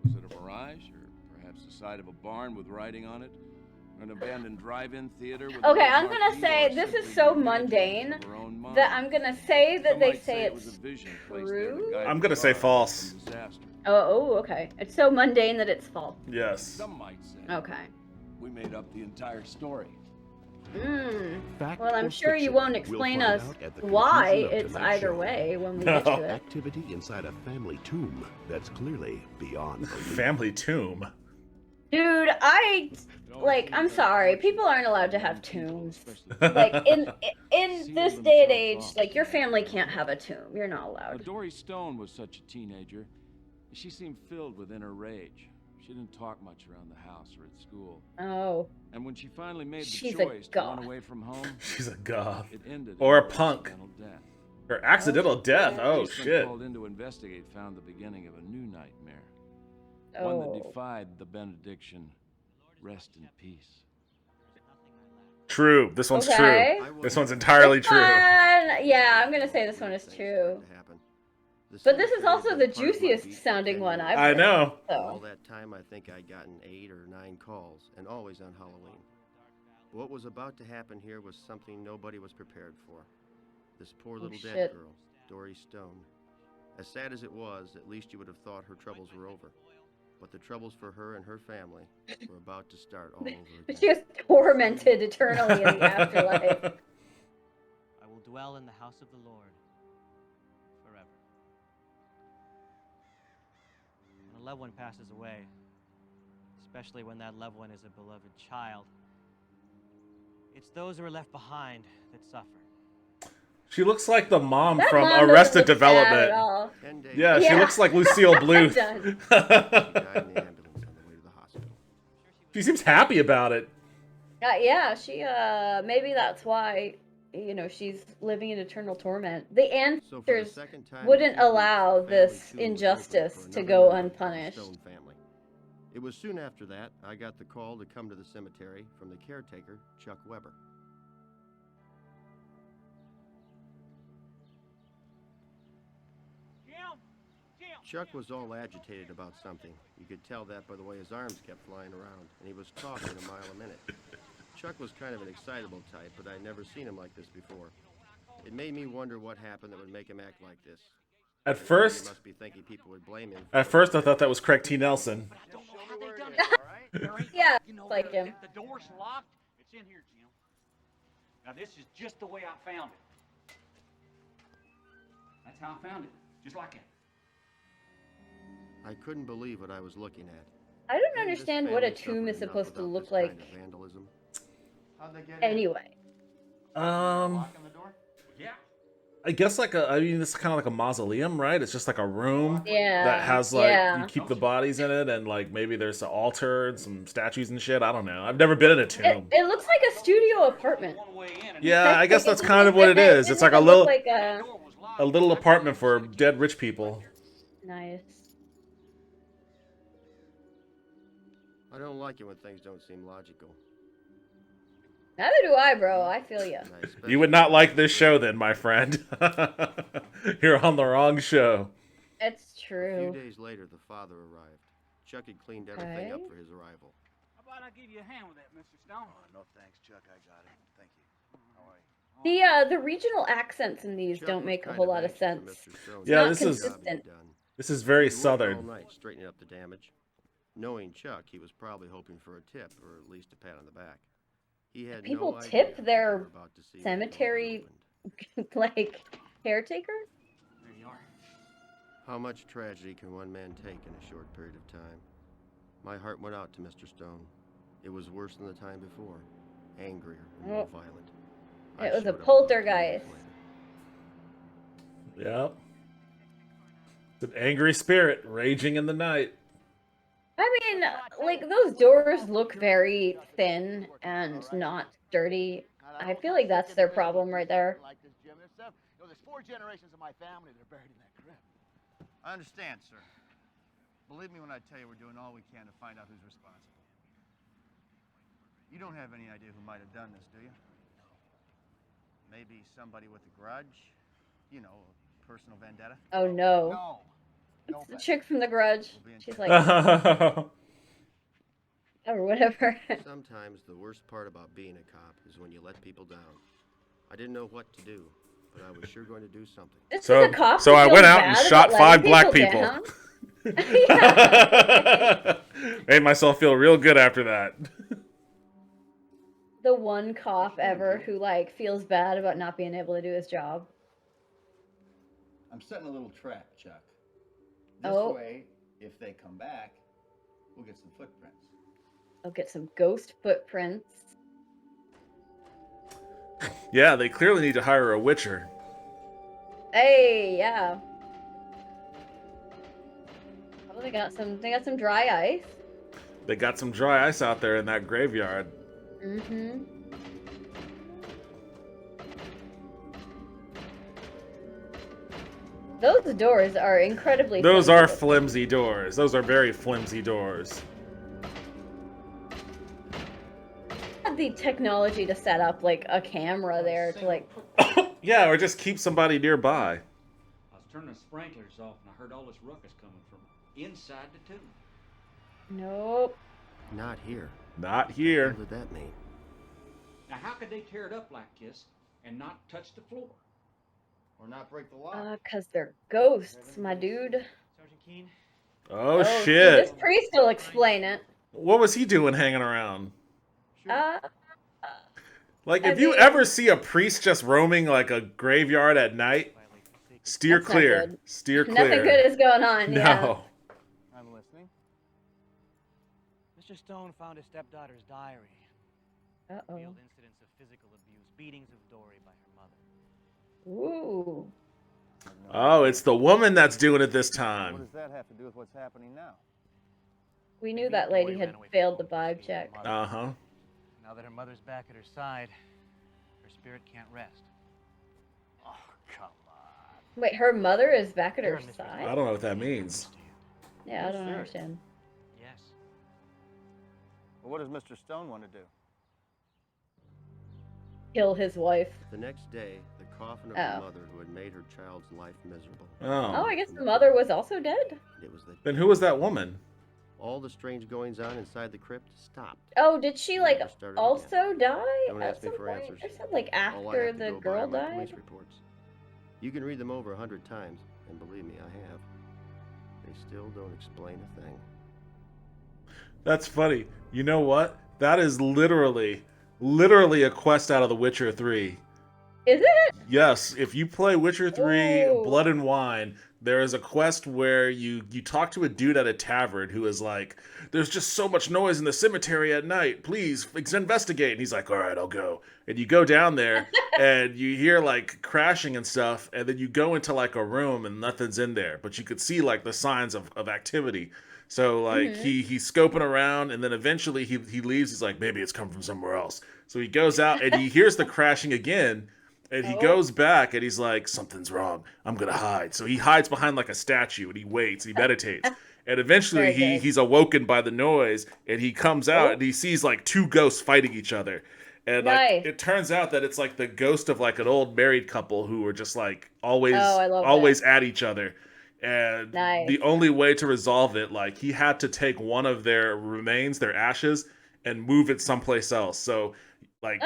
Was it a mirage, or perhaps the side of a barn with writing on it? An abandoned drive-in theater? With okay, I'm gonna say this is so mundane that I'm gonna say that they say it's true. I'm gonna say false. Oh, okay. It's so mundane that it's false. Yes. Some might say. Okay. We made up the entire story. Well, I'm sure you won't explain us why it's either way when we get to it. Activity inside a family tomb that's clearly beyond belief. Family tomb. Dude, I'm sorry. People aren't allowed to have tombs. Like, in this day and age, like, your family can't have a tomb. You're not allowed. Dory Stone was such a teenager. She seemed filled with inner rage. She didn't talk much around the house or at school. Oh. And when she finally made the She's choice a to run goth. away from home, She's a goth. it ended Or a in punk. accidental death. Her accidental death. Oh, Policemen shit. called in to investigate found the beginning of a new nightmare. One that defied the benediction. Rest in peace. True. This one's Okay. true. This one's entirely true. Yeah, I'm gonna say this one is true. But this is also the juiciest sounding one I've I heard, know. All So. that time, I think I'd gotten 8 or 9 calls, and always on Halloween. What was about to happen here was something nobody was prepared for. This poor little dead shit. girl, Dory Stone. As sad as it was, at least you would have thought her troubles were over. But the troubles for her and her family were about to start all over again. She was tormented eternally in the afterlife. I will dwell in the house of the Lord forever. When a loved one passes away, especially when that loved one is a beloved child, it's those who are left behind that suffer. She looks like the mom That from mom doesn't Arrested look sad Development. at all. Yeah, she looks like Lucille Bluth. She seems happy about it. Yeah, she, maybe that's why, you know, she's living in eternal torment. The ancestors wouldn't allow this injustice to go unpunished. Stone family. It was soon after that I got the call to come to the cemetery from the caretaker, Chuck Weber. Chuck was all agitated about something. You could tell that by the way his arms kept flying around, and he was talking a mile a minute. Chuck was kind of an excitable type, but I'd never seen him like this before. It made me wonder what happened that would make him act like this. At first, He must be thinking people would blame him. I thought that was Craig T. Nelson. Yeah, like him. The door's locked. It's in here, Jim. Now this is just the way I found it. That's how I found it, just like it. I couldn't believe what I was looking at. I don't understand what a tomb is supposed to look like anyway. Yeah. I guess it's kind of like a mausoleum, right? It's just like a room Yeah, that has like yeah. you keep the bodies in it, and like maybe there's an altar and some statues and shit. I don't know. I've never been in a tomb. It looks like a studio apartment. Yeah, I guess that's kind of what it is. It's like a It little looks like a little apartment for dead rich people. Nice. I don't like it when things don't seem logical. Neither do I, bro. I feel ya. You would not like this show then, my friend. You're on the wrong show. It's A true. few days later, the father arrived. Chuck had cleaned everything up for his arrival. How about I give you a hand with that, Mr. Stone? Oh, no thanks, Chuck. I got it. Thank you. How are you? The regional accents in these don't make a whole lot of sense. It's Yeah, not this consistent. is very He worked all southern. night straightening up the damage. Knowing Chuck, he was probably hoping for a tip or at least a pat on the back. He had People no idea tip what their they were about to see when it all cemetery happened. like caretaker? There you are. How much tragedy can one man take in a short period of time? My heart went out to Mr. Stone. It was worse than the time before, angrier and more violent. It was a poltergeist. Yep. It's an angry spirit raging in the night. I mean, like, those doors look very thin and not sturdy. I feel like that's their problem right there. Like this, Jim. There's 4 generations of my family that are buried in that crypt. I understand, sir. Believe me when I tell you we're doing all we can to find out who's responsible. You don't have any idea who might have done this, do you? Maybe somebody with a grudge? You know, a personal vendetta? Oh no. No. It's the chick from The Grudge. She's like, or whatever. Sometimes the worst part about being a cop is when you let people down. I didn't know what to do, but I was sure going to do something. So I went out and shot 5 black people. Made myself feel real good after that. The one cop ever who like feels bad about not being able to do his job. I'm setting a little trap, Chuck. This way, if they come back, we'll get some footprints. I'll get some ghost footprints. Yeah, they clearly need to hire a witcher. Hey, yeah. Oh, they got some dry ice. They got some dry ice out there in that graveyard. Mm-hmm. Those doors are incredibly Those are flimsy doors. Those are very flimsy doors. Had the technology to set up like a camera there to like Yeah, or just keep somebody nearby. I was turning the sprinklers off and I heard all this ruckus coming from inside the tomb. Nope. Not here. Not here. What did that mean? Now how could they tear it up like this and not touch the floor? Or not break the law? Cause they're ghosts, my dude. Sergeant Keene? Oh, see, shit. this priest will explain it. What was he doing hanging around? Like, if I you mean- ever see a priest just roaming like a graveyard at night, steer That's not clear. good. Steer clear. Nothing good is going on. No. Yeah. I'm listening. Mr. Stone found his stepdaughter's diary. Uh-oh. Revealed incidents of physical abuse, beatings of Dory by her mother. Ooh. Oh, it's the woman that's doing it this What time. does that have to do with what's happening now? We knew that lady had failed the vibe check. Uh-huh. Now that her mother's back at her side, her spirit can't rest. Oh, come on. Wait, her mother is back at her I side? don't know what that means. Yeah, I don't understand. Yes. Well, what does Mr. Stone want to do? Kill his wife. The next day, the coffin of Oh. the mother who had made her child's life miserable. Oh, I guess the mother was also dead? It was the Then who was that woman? all the strange goings on inside the crypt stopped. Oh, did she like Never started also die Don't at ask me some for point? answers. I said like All I after have to the go by girl are my died? police reports. You can read them over 100 times, and believe me, I have. They still don't explain a thing. That's funny. You know what? That is literally a quest out of The Witcher 3. Is it? Yes, if you play Witcher 3 Ooh. Blood and Wine, there is a quest where you talk to a dude at a tavern who is like, there's just so much noise in the cemetery at night. Please investigate. And he's like, all right, I'll go. And you go down there and you hear like crashing and stuff. And then you go into like a room and nothing's in there. But you could see like the signs of activity. So like he's scoping around and then eventually he leaves. He's like, maybe it's come from somewhere else. So he goes out and he hears the crashing again. And he goes back and he's like, something's wrong. I'm going to hide. So he hides behind like a statue and he waits, he meditates. And eventually he's awoken by the noise and he comes out and he sees like 2 ghosts fighting each other. And like it turns out that it's like the ghost of like an old married couple who were just like always at each other. And the only way to resolve it, like he had to take one of their remains, their ashes, and move it someplace else. So like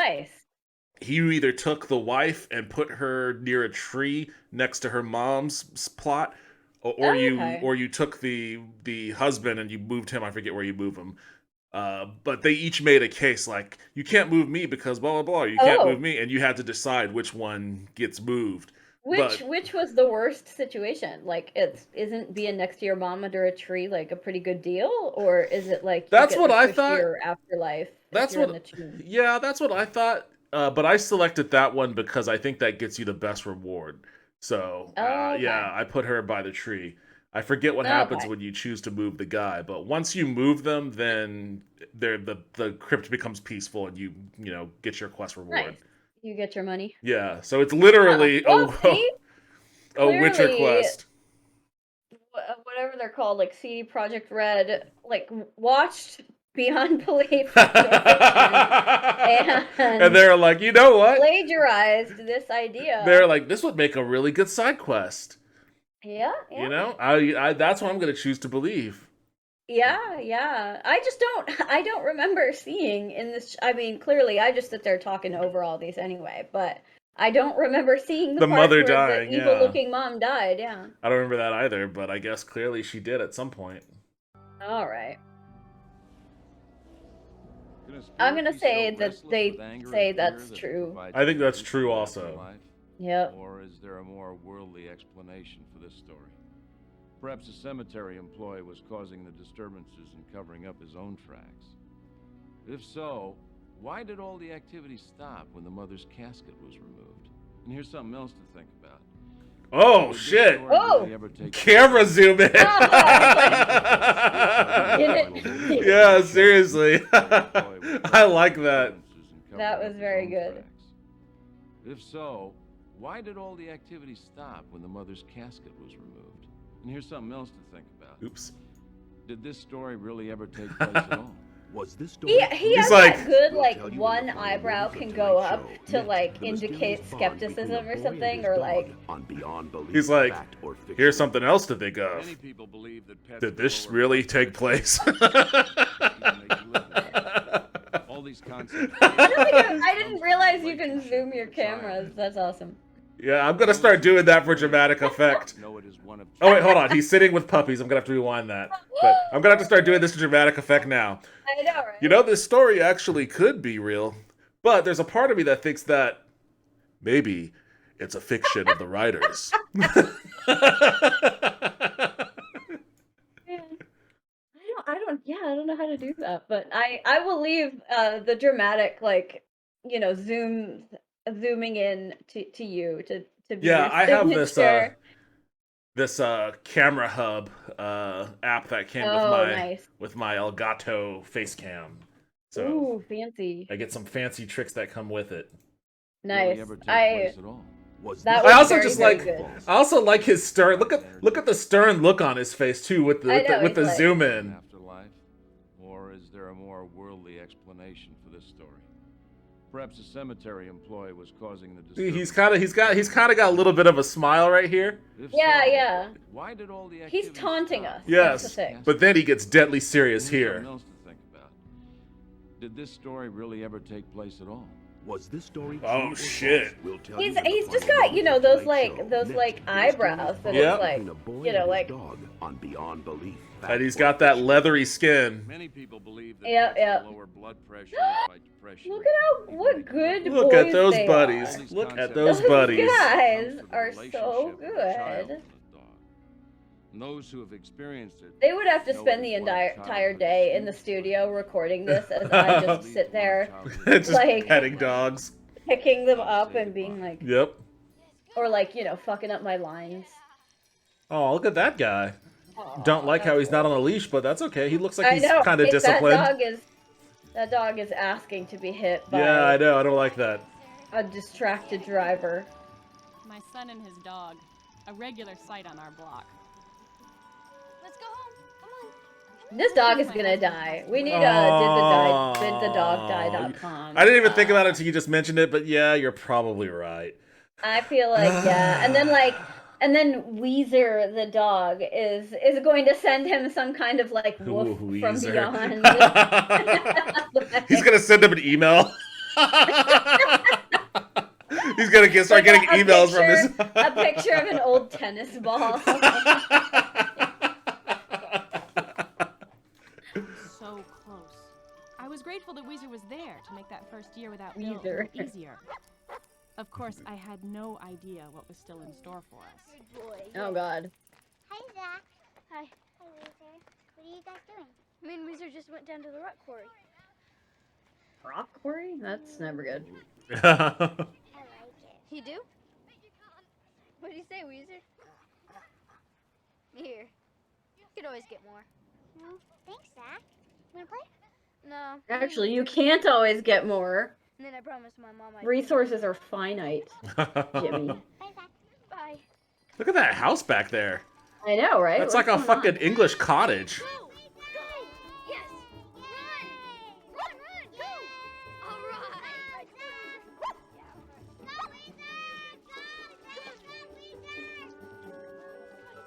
he either took the wife and put her near a tree next to her mom's plot, or you took the husband and you moved him. I forget where you move him, But they each made a case like, you can't move me because blah blah blah. You can't move me, and you had to decide which one gets moved. Which was the worst situation? Like, isn't being next to your mom under a tree like a pretty good deal, or is it like that's what I thought? Your afterlife. That's what. Yeah, that's what I thought. But I selected that one because I think that gets you the best reward. So yeah, I put her by the tree. I forget what happens when you choose to move the guy, but once you move them, then the crypt becomes peaceful, and you get your quest reward. Nice. You get your money. Yeah, so it's literally a Witcher quest. Whatever they're called, like CD Projekt Red, like watched beyond belief, and they're like, you know what? Plagiarized this idea. They're like, this would make a really good side quest. Yeah. You know, I that's what I'm gonna choose to believe. Yeah. I don't remember seeing in this. I mean, clearly, I just sit there talking over all these anyway, but I don't remember seeing the part mother where dying. The evil-looking mom died. Yeah. I don't remember that either, but I guess clearly she did at some point. All right. I'm gonna say that they say that's true. I think that's true also. Yep. Or is there a more worldly explanation for this story? Perhaps a cemetery employee was causing the disturbances and covering up his own tracks. If so, why did all the activity stop when the mother's casket was removed? And here's something else to think about. Oh shit! Camera zoom in. Yeah, seriously. I like that. That was very good. If so, why did all the activity stop when the mother's casket was removed? And here's something else to think about. Oops. Did this story really ever take place at all? Was this story? He has that good, like, one eyebrow can go up to, like, indicate skepticism or something, or, like... He's like, here's something else to think of. Did this really take place? All these concepts. I didn't realize you can zoom your cameras. That's awesome. Yeah, I'm gonna start doing that for dramatic effect. Oh wait, hold on. He's sitting with puppies. I'm gonna have to rewind that. But I'm gonna have to start doing this for dramatic effect now. I know, right? You know, this story actually could be real, but there's a part of me that thinks that maybe it's a fiction of the writers. I don't know how to do that, but I will leave the dramatic, like, zooming in to you to be Yeah, your I have signature. this camera hub app that came with my Elgato face cam. So ooh, fancy. I get some fancy tricks that come with it. Nice. I also like his stern. Look at the stern look on his face too with the zoom in. Afterlife, or is there a more worldly explanation for this story? Perhaps a cemetery employee was causing the disturbance. He's kind of got a little bit of a smile right here. Yeah. Why did all the He's taunting us. Yes, that's the thing. but then he gets deadly serious here. Did this story really ever take place at all? Was this story? Oh shit! He's just got those eyebrows that is like like on beyond belief. And he's got that leathery skin. Many people believe that lower blood pressure by depression. Look at what good Look boys at those they buddies. are. Look at those buddies. Guys are so good. And those who have experienced it. They would have to spend the entire day in the studio recording this as I just sit there, just like petting dogs, picking them up and being like, yep, or like fucking up my lines. Oh, look at that guy. Don't like how he's not on a leash, but that's okay. He looks like he's I know. kind of disciplined. That dog is asking to be hit by. Yeah, I know. I don't like that. A distracted driver. My son and his dog, a regular sight on our block. Let's go home. Come on. This dog is gonna die. We need didthedogdie.com. I didn't even think about it until you just mentioned it, but yeah, you're probably right. I feel like yeah, and then Weezer the dog is going to send him some kind of like woof from beyond. He's gonna send him an email. He's gonna start getting emails from his. A picture of an old tennis ball. So close. was grateful that Weezer was there to make that first year without Bill a Weezer. little easier. Of course, I had no idea what was still in store for us. Good boy. Oh, God. Hi, Zach. Hi. Hi, Weezer. What are you guys doing? Me and Weezer just went down to the rock quarry. Rock quarry? That's never good. I like it. You do? What do you say, Weezer? Here. You could always get more. No, thanks, Zach. You wanna play? No. Actually, you can't always get more. And then I promised my mom I'd Resources are finite, Jimmy. Bye, Zach. Bye. Look at that house back there. I know, right? That's What's like a going on? fucking English cottage. Go! Yes! Run! Run, run, go! All right!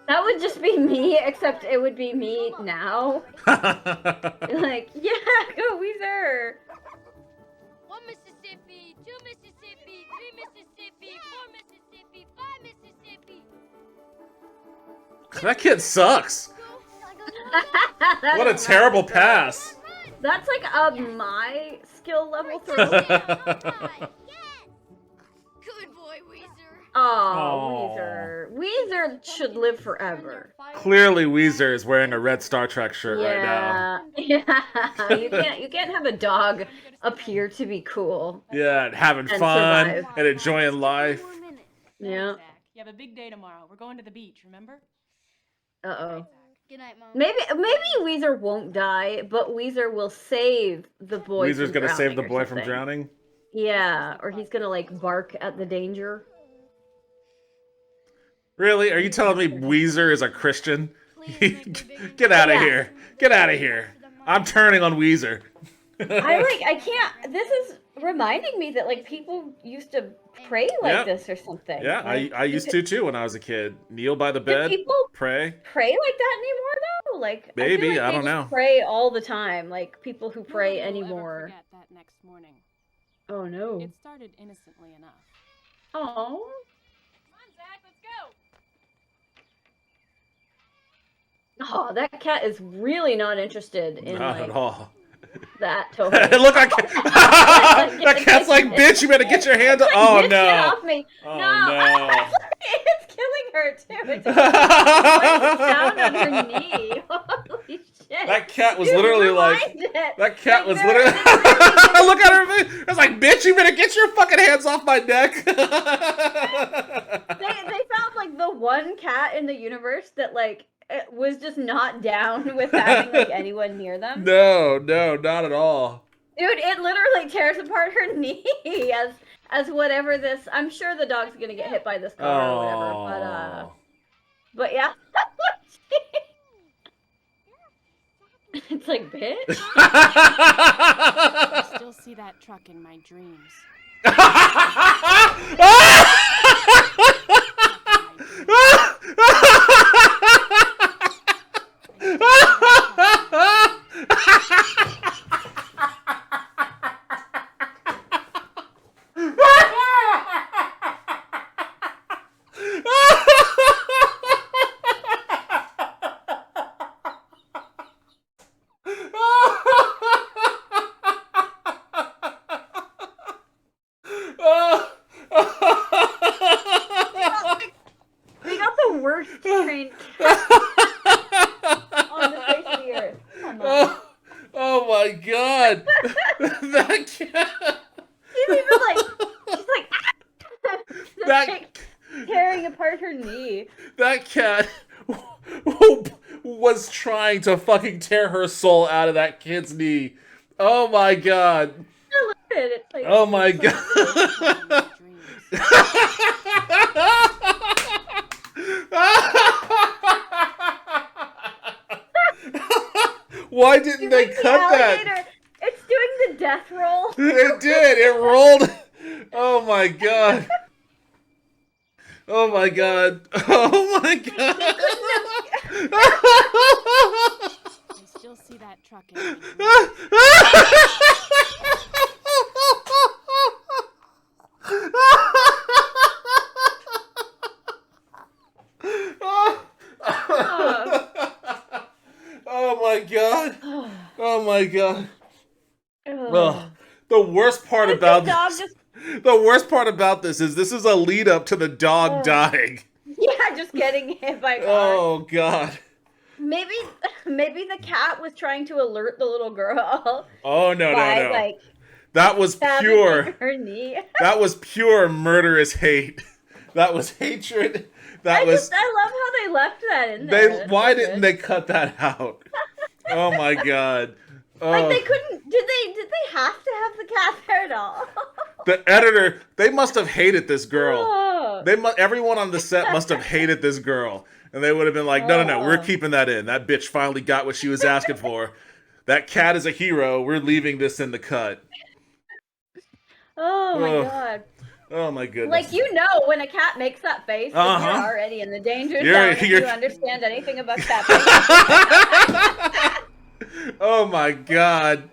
That would just be me, except it would be me now. Like, yeah, go Weezer! 1 Mississippi, 2 Mississippi, 3 Mississippi, 4 Mississippi, 5 Mississippi. That kid sucks. What a terrible pass. That's like my skill level throw. Good boy, Weezer. Oh, Weezer. Weezer should live forever. Clearly, Weezer is wearing a red Star Trek shirt right now. Yeah. You can't have a dog appear to be cool. Yeah, and having And fun survive. and enjoying life. Yeah. Zach, you have a big day tomorrow. We're going to the beach, remember? Uh-oh. Good night, Mom. Maybe Weezer won't die, but Weezer will save the boy. Weezer's from gonna save the drowning or boy from something. drowning. Yeah, or he's gonna like bark at the danger. Really? Are you telling me Weezer is a Christian? Get out of here. Get out of here. I'm turning on Weezer. I can't. This is reminding me that like people used to pray like Yep. this or something. Yeah, Like, I used to too when I was a kid. Kneel by the Do bed, people pray. pray like that anymore though? Like Maybe, I, feel like I they don't just know. Pray all the time, like people who pray Nobody will ever anymore. forget that next morning. Oh no. It started innocently enough. Oh. Come on, Zach, let's go. Oh, that cat is really not interested in Not like at all. that toy. Look, that cat's like, bitch, you better get your hand up. Oh Bitch, get no. off me. Oh no. no. It's killing her too. It's laying down on her knee. Holy shit. That cat was Dude, literally like, rewind it. that cat Like, was they're- literally, look at her face. It's like, bitch, you better get your fucking hands off my neck. they found like the one cat in the universe that like it was just not down with having like anyone near them. No, not at all. Dude, it literally tears apart her knee as whatever this. I'm sure the dog's gonna get hit by this car or whatever, but yeah. It's like, bitch. I still see that truck in my dreams. We got the worst train on the face of the earth. Come on. Oh my god. That cat. She's even like, That- like tearing apart her knee. That cat was trying to fucking tear her soul out of that kid's knee. Oh my god. I love it. It's like, Oh my it's like- god. Why didn't they Like the cut that? alligator, it's doing the death roll. It did. It rolled. Oh my god. Oh my god. Oh my god. I still see that truck in my dreams. Oh my god. Oh my god. Ugh. The worst part about dog this. The worst part about this is a lead up to the dog dying. Yeah, just getting hit by a car. Oh God. Maybe the cat was trying to alert the little girl. Oh no by, no no. Like, that was pure. Her knee. That was pure murderous hate. That was hatred. I love how they left that in there. Why didn't they cut that out? Oh my God. Like they couldn't. Did they have to have the cat there at all? The editor, they must have hated this girl. Oh. Everyone on the set must have hated this girl. And they would have been like, no, we're keeping that in. That bitch finally got what she was asking for. That cat is a hero. We're leaving this in the cut. Oh my God. Oh my goodness. Like, when a cat makes that face, you're already in the danger zone if you understand anything about cat faces. Oh my God.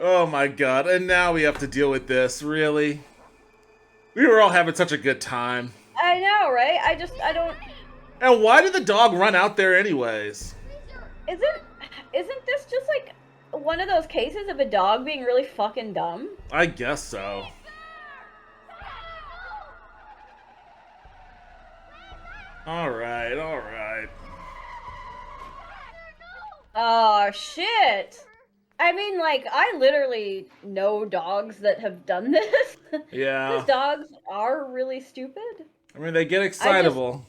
Oh my God. And now we have to deal with this, really? We were all having such a good time. I know, right? I don't... And why did the dog run out there anyways? Isn't this just like one of those cases of a dog being really fucking dumb? I guess so. Alright. Oh, shit. I mean, like, I literally know dogs that have done this. Yeah. These dogs are really stupid. I mean, they get excitable.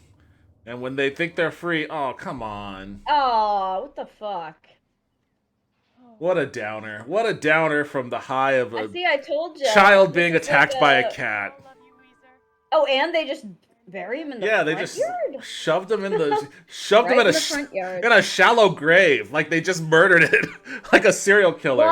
And when they think they're free, oh, come on. Oh, what the fuck? What a downer. What a downer from the high of a I told you. child being attacked by a cat. Oh, and they just bury him in the front they just yard? shoved him in the Right in in the front yard. in a shallow grave, like they just murdered it, like a serial killer.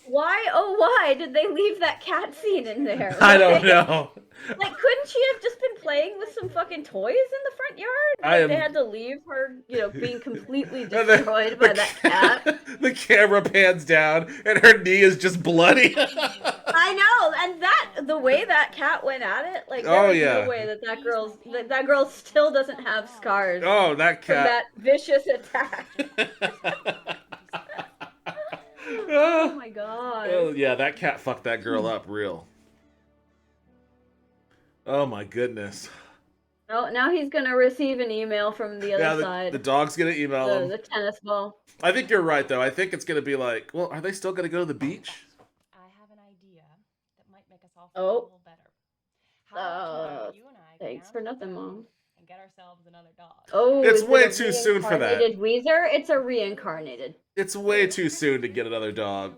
Why did they leave that cat scene in there? I don't know. Like, couldn't she have just been playing with some fucking toys in the front yard? They had to leave her, being completely destroyed by that cat. The camera pans down, and her knee is just bloody. I know, and the way that cat went at it, like, there's no way that girl still doesn't have scars. Oh, that cat. From that vicious attack. Oh my God. Oh, yeah, that cat fucked that girl up real. Oh my goodness. Oh, now he's gonna receive an email from the other side. The dog's gonna email him. The tennis ball. I think you're right, though. I think it's gonna be like, well, are they still gonna go to the beach? I have an idea that might make us all feel a little better. You and I thanks for nothing, Mom. And get ourselves another dog. Oh, it's way too soon for that. Weezer? It's a reincarnated. It's way too soon to get another dog.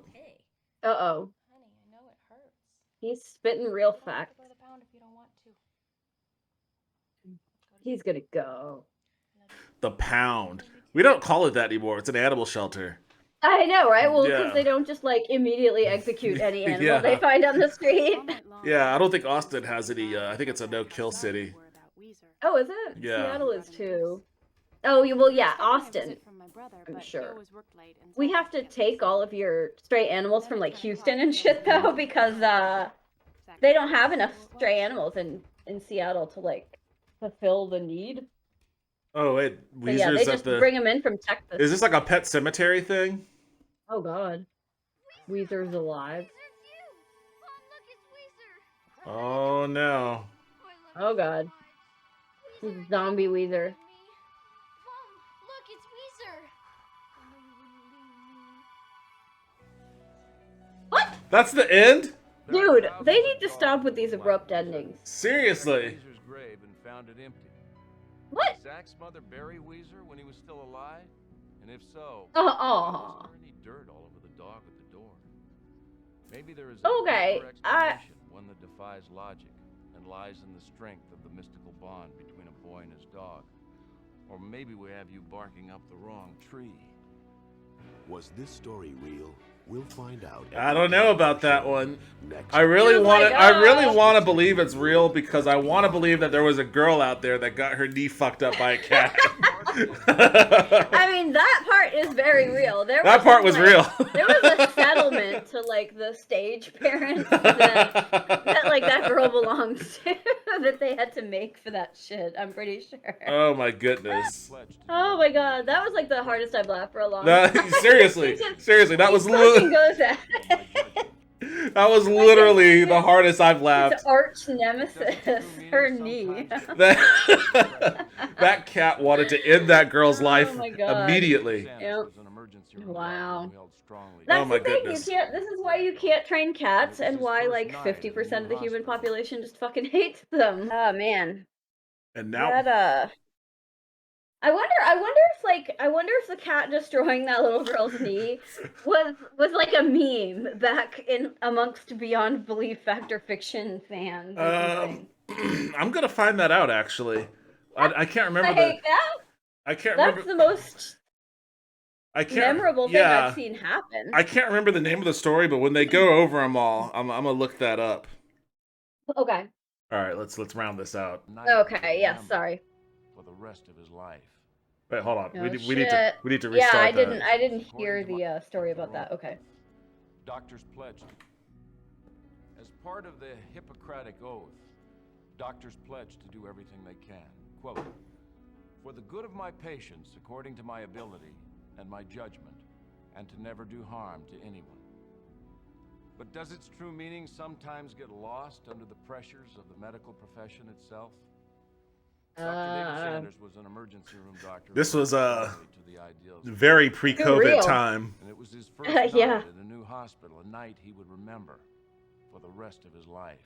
Uh-oh. Honey, I know it hurts. He's spitting real facts. Go to the pound if you don't want to. He's gonna go. The pound. We don't call it that anymore. It's an animal shelter. I know, right? Well, because they don't just like immediately execute any animal they find on the street. Yeah, I don't think Austin has any. I think it's a no-kill city. Oh, is it? Yeah. Seattle is too. Oh, well, yeah, Austin. I'm sure. We have to take all of your stray animals from like Houston and shit though, because they don't have enough stray animals in Seattle to like fulfill the need. Oh wait, So, yeah, they just bring them in from Texas. Is this like a pet cemetery thing? Oh God, Weezer's alive. Oh no. Oh God, he's zombie Weezer. Look, it's Weezer. What? That's the end? Dude, they need to stop with these abrupt endings. Seriously. Weezer's grave and found it empty. What? Did Zach's mother bury Weezer when he was still alive? And if so, Oh. was there any dirt all over the dog at the door? Maybe there is a Okay, deeper explanation, one that defies logic and lies in the strength of the mystical bond between a boy and his dog. Or maybe we have you barking up the wrong tree. Was this story real? We'll find out. I don't know about that one. Next. I really want to believe it's real because I want to believe that there was a girl out there that got her knee fucked up by a cat. I mean, that part is very real. That part was real. There was a settlement to like the stage parents that like that girl belongs to that they had to make for that shit. I'm pretty sure. Oh my goodness. Oh my god, that was like the hardest I've laughed for a long time. Seriously, that was fucking goes at it. that was literally the hardest I've laughed. It's arch nemesis, her knee. That cat wanted to end that girl's life Oh my God. immediately. Yep. Wow. Oh That's my the thing. goodness. You can't. This is why you can't train cats, and why like 50% of the human population just fucking hates them. Oh man. And now, I wonder if the cat destroying that little girl's knee was like a meme back in amongst Beyond Belief Factor Fiction fans. I'm gonna find that out actually. I can't remember I can't remember. That's the most memorable thing yeah. I've seen happen. I can't remember the name of the story, but when they go over them all, I'm gonna look that up. Okay. All right, let's round this out. Okay. Yeah. Sorry. For the rest of his life. Wait, hold on. Oh, we need to restart Yeah, that. I didn't hear the story about that. Okay. Doctors pledged. As part of the Hippocratic Oath, doctors pledge to do everything they can. Quote, for the good of my patients, according to my ability and my judgment, and to never do harm to anyone. But does its true meaning sometimes get lost under the pressures of the medical profession itself? Dr. David Sanders was an emergency room doctor. This was very pre-COVID time. And it was his first night in a new hospital, a night he would remember for the rest of his life.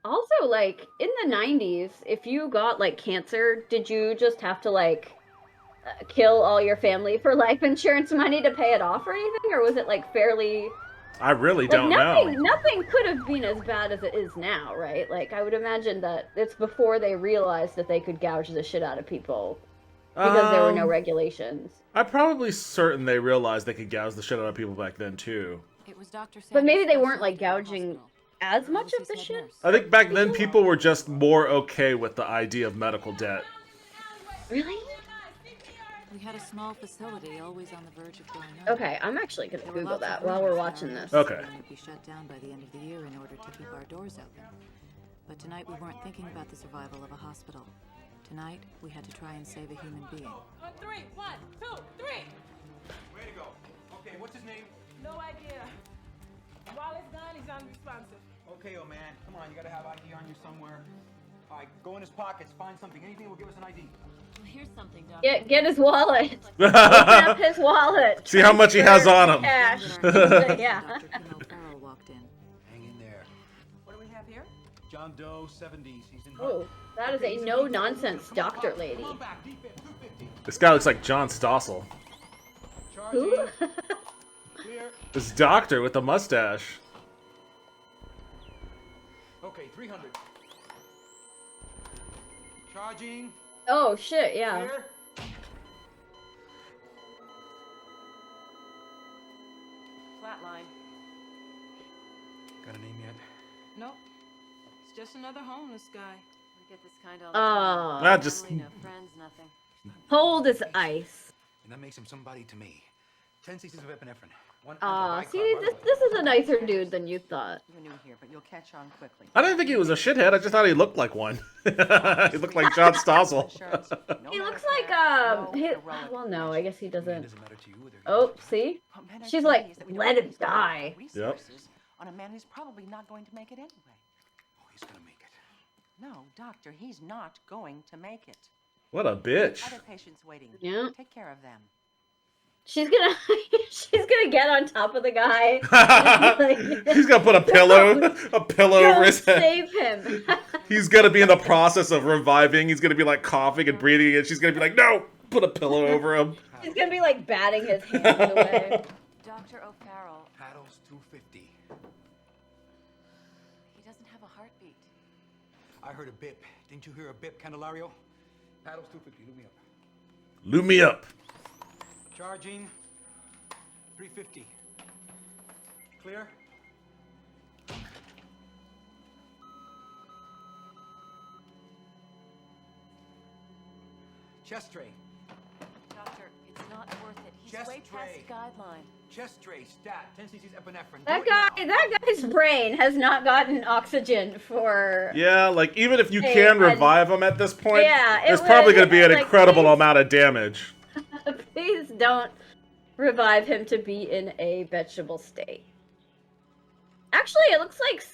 Also, like, in the 90s, if you got, like, cancer, did you just have to, like, kill all your family for life insurance money to pay it off or anything? Or was it, like, fairly... I really don't know. Nothing could have been as bad as it is now, right? Like, I would imagine that it's before they realized that they could gouge the shit out of people. Because there were no regulations. I'm probably certain they realized they could gouge the shit out of people back then, too. It was Dr. But maybe they weren't, like, gouging as much of the shit? I think back then people were just more okay with the idea of medical debt. Really? We had a small facility always on the verge of going under. Okay, I'm actually gonna Google that while we're watching this. Okay. Would be shut down by the end of the year in order to keep our doors open. But tonight we weren't thinking about the survival of a hospital. Tonight we had to try and save a human being. On three. 1, 2, 3. Way to go. Okay, what's his name? No idea. While it's gone, he's unresponsive. Okay, oh man, come on, you gotta have ID on you somewhere. All right, go in his pockets, find something, anything will give us an ID. Well, here's something, Doctor. Get his wallet. Open up his wallet. See how much he has on him. Cash. Yeah. Walked in. Hang in there. What do we have here? John Doe, 70s. He's in. Oh, that is a no-nonsense doctor lady. This guy looks like John Stossel. Who? This doctor with the mustache. Okay, 300. Charging. Oh shit, yeah. Clear. Flatline. Got a name yet? Nope. It's just another homeless guy. We get this kind of Not just family, no friends, nothing. Cold as ice. And that makes him somebody to me. 10 cc's of epinephrine. See, this is a nicer dude than you thought. You're new here, but you'll catch on quickly. I didn't think he was a shithead. I just thought he looked like one. He looked like John Stossel. He looks like well, no, I guess he doesn't. Oh, see, she's like, let him die. Yep. On a man who's probably not going to make it anyway. Oh, he's gonna make it. No, doctor, he's not going to make it. What a bitch. Other patients waiting. Yeah. Take care of them. She's gonna get on top of the guy. He's gonna put a pillow over his head. Save him. He's gonna be in the process of reviving. He's gonna be like coughing and breathing, and she's gonna be like, "No, put a pillow over him." He's gonna be like batting his hands away. Dr. O'Farrell. Paddles 250. He doesn't have a heartbeat. I heard a bip. Didn't you hear a bip, Candelario? Paddles 250. Look me up. Lube me up. Charging. 350. Clear? Chest tray. not worth it. He's Chest way past tray. guideline. Chest tray, stat, 10 cc's epinephrine. That guy's brain has not gotten oxygen for. Yeah, like even if you can revive him at this point, Yeah, there's probably going to be an like, incredible amount of damage. Please don't revive him to be in a vegetable state. Actually, it looks like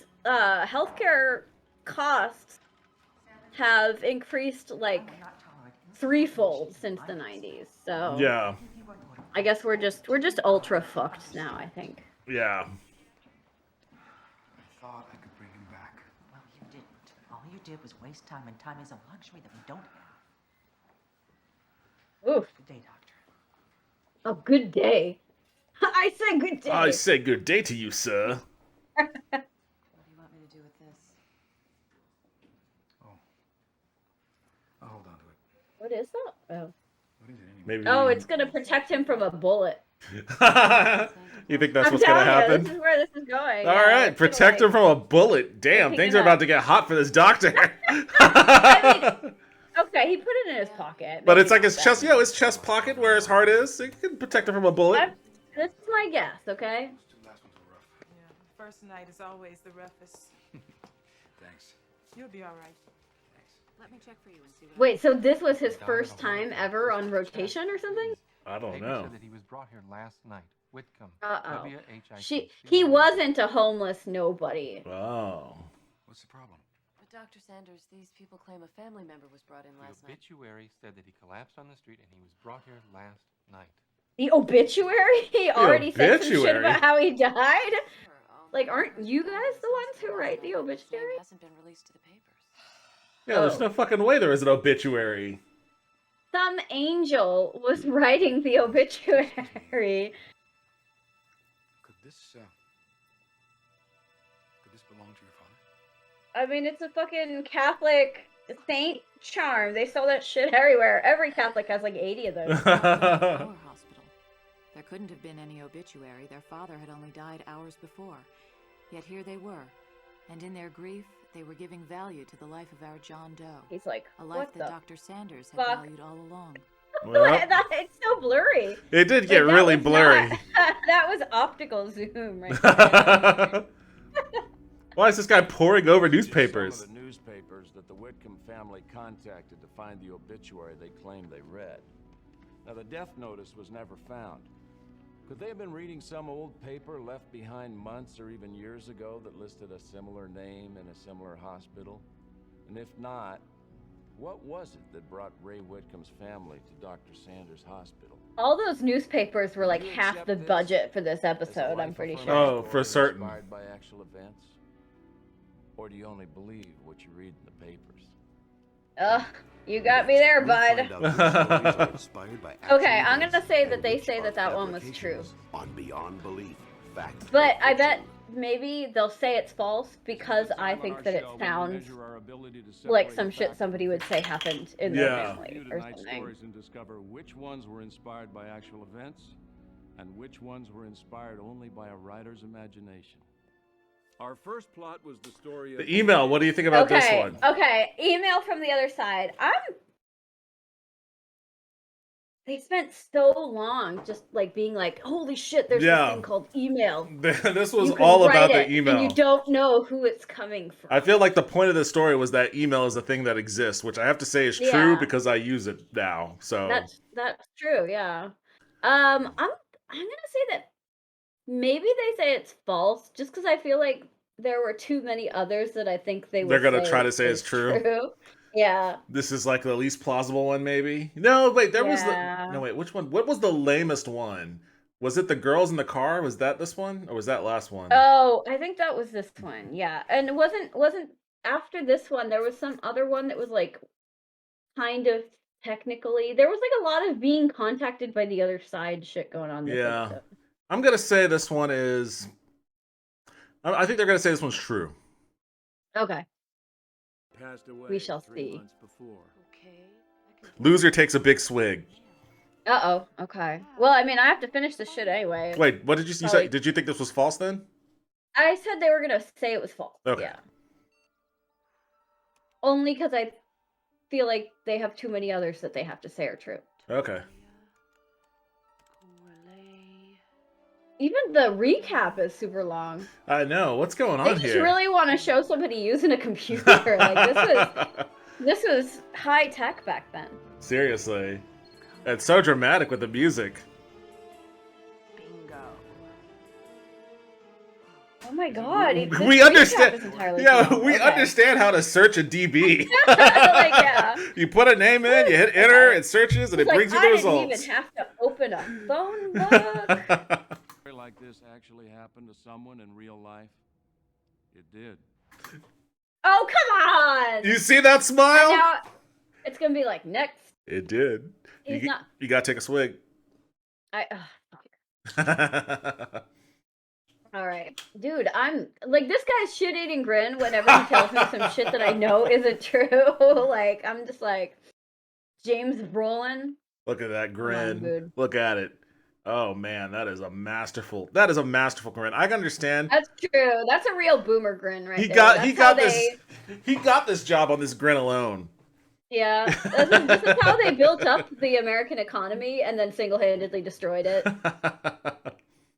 healthcare costs have increased like threefold since the 90s. So Yeah. I guess we're just ultra fucked now, I think. Yeah. I thought I could bring him back. Well, you didn't. All you did was waste time, and time is a luxury that we don't have. Oof. Good day, Doctor. A good day. I said good day. I say good day to you, sir. What do you want me to do with this? I'll hold on to it. What is that? Oh. What is it anyway? Maybe. Oh, it's gonna protect him from a bullet. You think that's I'm what's gonna telling you, happen? this is where this is going. All Yeah, right, it's protect gonna, him from a bullet. Damn, pick things it are about up. to get hot for this doctor. Okay, he put it in his pocket. But Maybe it's like not his that. chest, his chest pocket where his heart is. So you can protect him from a bullet. This is my guess, okay? First night is always the roughest. Thanks. You'll be all right. Let me check for you and see what. Wait, so this was his first time ever on rotation or something? I don't Baby know. said that he was brought here last night. Whitcomb. Uh-oh. W-H-I-C. He wasn't a homeless nobody. Oh. What's the problem? But Dr. Sanders, these people claim a family member was brought in The last night. obituary said that he collapsed on the street and he was brought here last night. The obituary? He already said some shit obituary? about how he died? Like, aren't you guys the ones who write the obituary? Hasn't been released to the papers. Yeah, there's no fucking way there is an obituary. Some angel was writing the obituary. Could this belong to your father? I mean, it's a fucking Catholic saint charm. They sell that shit everywhere. Every Catholic has like 80 of those. Our hospital. There couldn't have been any obituary. Their father had only died hours before. Yet here they were. And in their grief, they were giving value to the life of our John Doe. He's like, a life what that the Dr. Sanders had fuck? valued all along. It's so blurry. It did Like, get that really was blurry. not- that was optical zoom right there. Why is this guy poring over newspapers? Some of the newspapers that the Whitcomb family contacted to find the obituary they claimed they read. Now, the death notice was never found. Could they have been reading some old paper left behind months or even years ago that listed a similar name in a similar hospital? And if not, what was it that brought Ray Whitcomb's family to Dr. Sanders' hospital? All those newspapers were like You half accept the this budget for this as a episode, I'm pretty life-affirming sure. Oh, for story certain. Inspired by actual events? Or do you only believe what you read in the papers? You got me there, bud. Inspired by actual Okay, I'm events gonna say that and they which say are that that one was true. fabrications on beyond belief. Fact. But I bet maybe they'll say it's false because I think that it sounds like some shit somebody would say happened in their family Review or tonight's something. stories and discover which ones were inspired by actual events and which ones were inspired only by a writer's imagination. Our first plot was the story of The email, what do you think about this one? Okay, email from the other side. They spent so long just like being like, holy shit, there's this thing called email. This was You can all write about the it, email. And you don't know who it's coming from. I feel like the point of the story was that email is a thing that exists, which I have to say is true Yeah. because I use it now. So That's true, yeah. I'm gonna say that maybe they say it's false, just because I feel like there were too many others that I think they would they're gonna try to say it's is true. Yeah. This is like the least plausible one, maybe. No, wait, there was Yeah. the no wait. Which one? What was the lamest one? Was it the girls in the car? Was that this one, or was that last one? Oh, I think that was this one. Yeah, and it wasn't after this one. There was some other one that was like kind of technically. There was like a lot of being contacted by the other side shit going on. This Yeah, episode. I'm gonna say this one is. I think they're gonna say this one's true. Okay. Passed away We shall 3 see. months before. Loser takes a big swig. Uh-oh. Okay. Well, I mean, I have to finish this shit anyway. Wait, what did you say? Probably- Did you think this was false then? I said they were gonna say it was false. Okay. Yeah. Only because I feel like they have too many others that they have to say are true. Okay. Even the recap is super long. I know. What's going They on just here? really want to show somebody using a computer. Like this was high tech back then. Seriously. It's so dramatic with the music. Oh my god! We understand. We understand how to search a DB. Like, yeah. You put a name in, you hit enter, it searches, and it brings you the results. I didn't even have to open a phone book. Like this actually happened to someone in real life? It did. Oh, come on! You see that smile? And now it's gonna be like, next. It did. He's not. You gotta take a swig. All right, dude, I'm like this guy's shit-eating grin whenever he tells me some shit that I know isn't true. Like, I'm just like, James Brolin. Look at that grin. dude. Look at it. Oh man, that is a masterful grin. I can understand. That's true. That's a real boomer grin right He there. He got this job on this grin alone. Yeah, this is how they built up the American economy and then single-handedly destroyed it.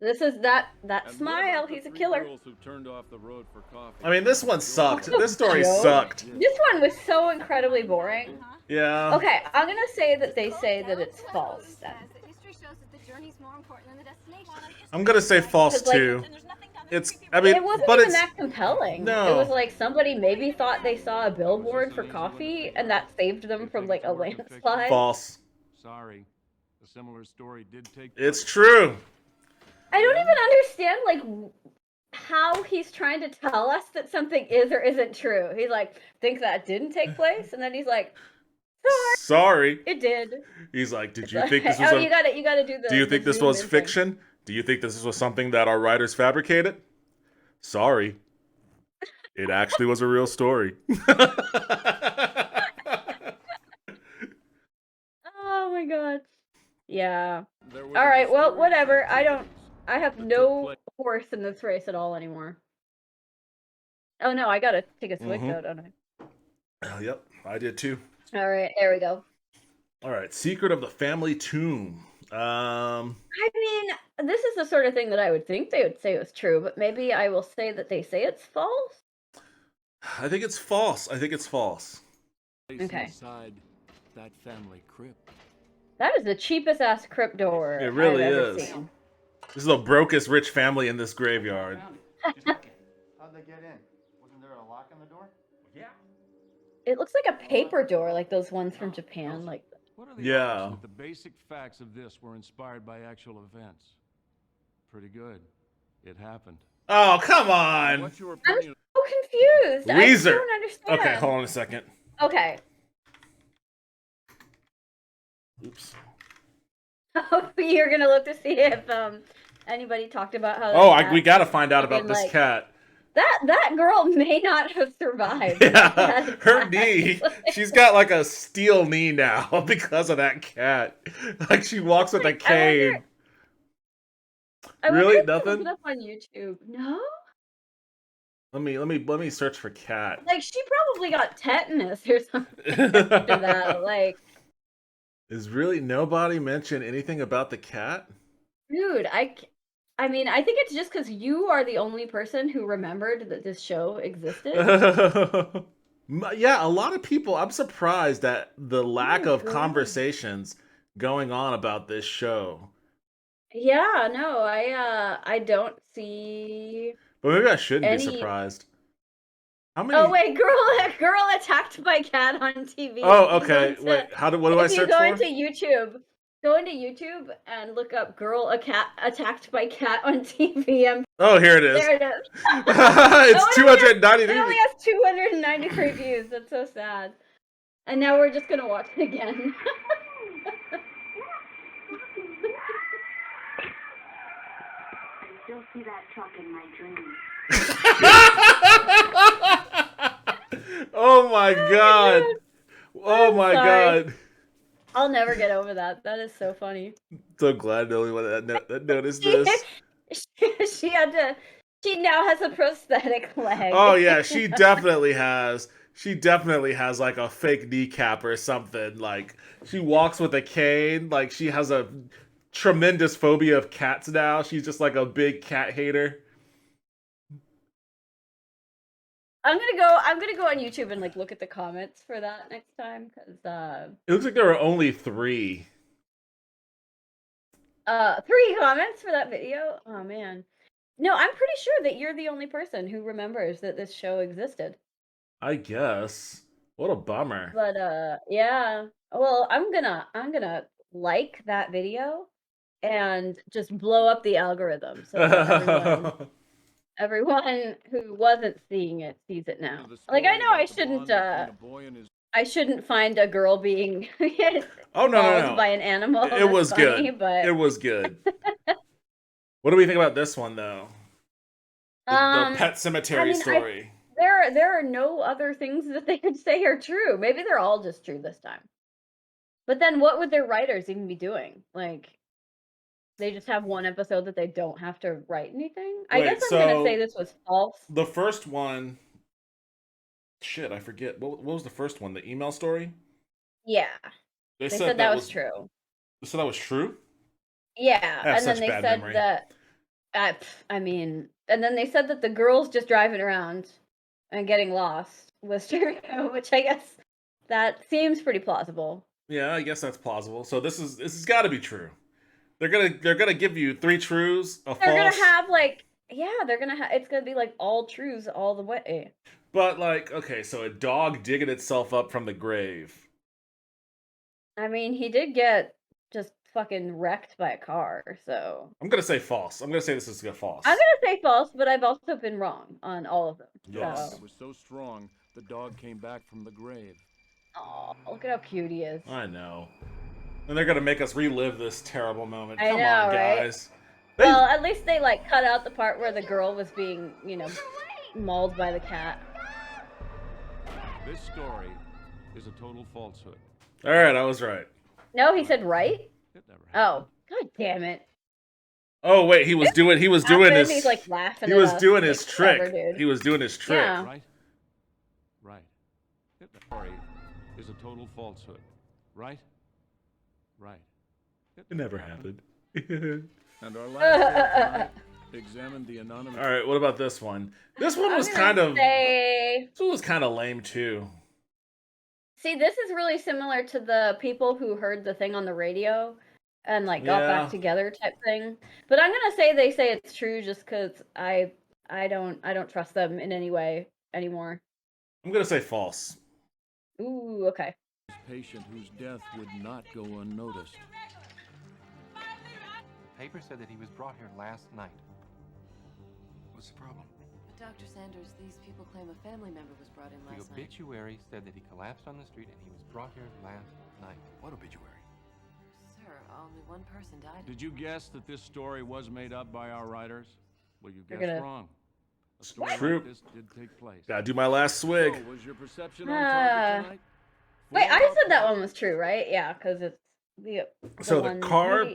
This is that smile. He's a killer. Who turned off the road for coffee? I mean, this one sucked. This story sucked. This one was so incredibly boring. Yeah. Okay, I'm gonna say that they say that it's false then. History shows that the journey's more important than the destination. I'm gonna say false too. It wasn't even that compelling. No. It was like somebody maybe thought they saw a billboard for coffee and that saved them from like a landslide. False. Sorry, a similar story did take place. It's true. I don't even understand like how he's trying to tell us that something is or isn't true. He's like, think that didn't take place, and then he's like, Sorry. it did. He's like, did you think this was you gotta do the. Do you think this was fiction? Do you think this was something that our writers fabricated? Sorry. It actually was a real story. Oh my god. Yeah. All right. Well, whatever. I have no horse in this race at all anymore. Oh no, I gotta take a swig though, don't I? Yep, I did too. All right, there we go. All right, Secret of the Family Tomb. I mean, this is the sort of thing that I would think they would say was true, but maybe I will say that they say it's false. I think it's false. Okay. Inside that family crypt. That is the cheapest ass crypt door It really I've ever is. seen. This is the brokest rich family in this graveyard. How'd they get in? Wasn't there a lock on the door? Yeah. It looks like a paper door, like those ones from Japan. Like, What are the Yeah. odds that the basic facts of this were inspired by actual events? Pretty good. It happened. Oh, come on. What's your I'm opinion? so confused. I Weezer. don't understand. Okay, hold on a second. Okay. Oops. You're gonna look to see if anybody talked about how. Oh, we gotta find out about this like, cat. That girl may not have survived. Yeah, her knee. She's got like a steel knee now because of that cat. Like she walks with a cane. I wonder Really? if they Nothing? look it up on YouTube. No. Let me search for cat. Like she probably got tetanus or something after that. Like, Is really nobody mention anything about the cat? dude, I mean, I think it's just because you are the only person who remembered that this show existed. Yeah, a lot of people. I'm surprised at the lack of conversations going on about this show. Yeah, no, I don't see. But maybe I shouldn't be Any- surprised. How many? Oh wait, girl attacked by cat on TV. Oh, If you okay. go Wait, what do I if you search go for? into YouTube, go into YouTube and look up "girl attacked by cat on TV." Oh, here it is. There it is. It's 290. It only has 293 views. That's so sad. And now we're just gonna watch it again. I still see that truck in my dreams. Oh my god. Oh my sorry. god. I'll never get over that. That is so funny. So glad the only one that noticed this. She had to. She now has a prosthetic leg. Oh yeah, she definitely has. She definitely has like a fake kneecap or something. Like she walks with a cane. Like she has a tremendous phobia of cats now. She's just like a big cat hater. I'm gonna go on YouTube and like look at the comments for that next time because It looks like there are only 3. 3 comments for that video. Oh man. No, I'm pretty sure that you're the only person who remembers that this show existed. I guess. What a bummer. But yeah. Well, I'm gonna like that video and just blow up the algorithm so that everyone who wasn't seeing it sees it now. Like I know I shouldn't find a girl being mauled by an animal. It was funny, good. But It was good. What do we think about this one though? The Pet Cemetery story. There are no other things that they could say are true. Maybe they're all just true this time. But then what would their writers even be doing? Like, they just have one episode that they don't have to write anything? I guess I'm going to say this was false. The first one... Shit, I forget. What was the first one? The email story? Yeah. They said that was true. They said that was true? Yeah. I have And then such they bad said memory. that... I mean... And then they said that the girls just driving around and getting lost was true, which I guess that seems pretty plausible. Yeah, I guess that's plausible. So this has got to be true. They're gonna give you 3 truths, a false. They're gonna have like it's gonna be like all truths all the way. But like, okay, so a dog digging itself up from the grave. I mean, he did get just fucking wrecked by a car, so I'm gonna say false. I'm gonna say this is false. I'm gonna say false, but I've also been wrong on all of them. Yes. It was so strong, the dog came back from the grave. Oh, look at how cute he is. I know. And they're gonna make us relive this terrible moment. I Come know, on, right? guys. Well, at least they like cut out the part where the girl was being, mauled by the cat. This story is a total falsehood. All right, I was right. No, he said right. Oh, god damn it! Oh wait, he was doing his. He's like laughing. He at was us. doing Like, his trick. clever dude. He was doing his trick. Yeah. Right. The story is a total falsehood. Right? Right. It never happened. And our last story tonight examined the anonymous. All right, what about this one? This one was I'm kind gonna of. say- This one was kind of lame too. See, this is really similar to the people who heard the thing on the radio and like got Yeah. back together type thing. But I'm gonna say they say it's true just because I don't trust them in any way anymore. I'm gonna say false. Ooh, okay. Patient whose death would not go unnoticed. The paper said that he was brought here last night. What's the problem? But Dr. Sanders, these people claim a family member was brought in The last night. obituary said that he collapsed on the street and he was brought here last night. What obituary? Sir, only one person died. Did you guess that this story was made up by our writers? Well, you You're guessed gonna- wrong. A story True. like this did take place. Gotta do my last swig. So, was your perception on target tonight? Wait, I said that one was true, right? Yeah, because it's the So the one- car,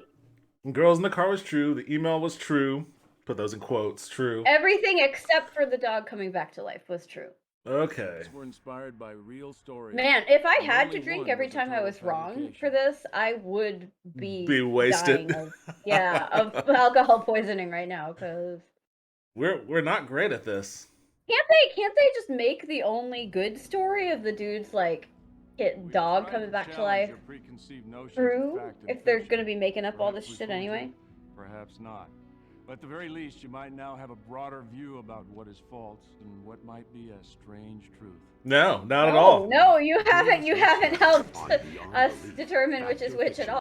girls in the car was true. The email was true. Put those in quotes. True. Everything except for the dog coming back to life was true. Okay. Were inspired by real stories. Man, if I And had only to drink one every was a time I total was wrong fabrication. for this, I would be wasted. dying of, of alcohol poisoning right now. Because We're not great at this. can't they just make the only good story of the dude's like dog coming back to life true? If they're gonna be making up all this shit anyway. Perhaps not. But at the very least, you might now have a broader view about what is false and what might be a strange truth. No, not at all. No, you haven't helped us determine which is which at all.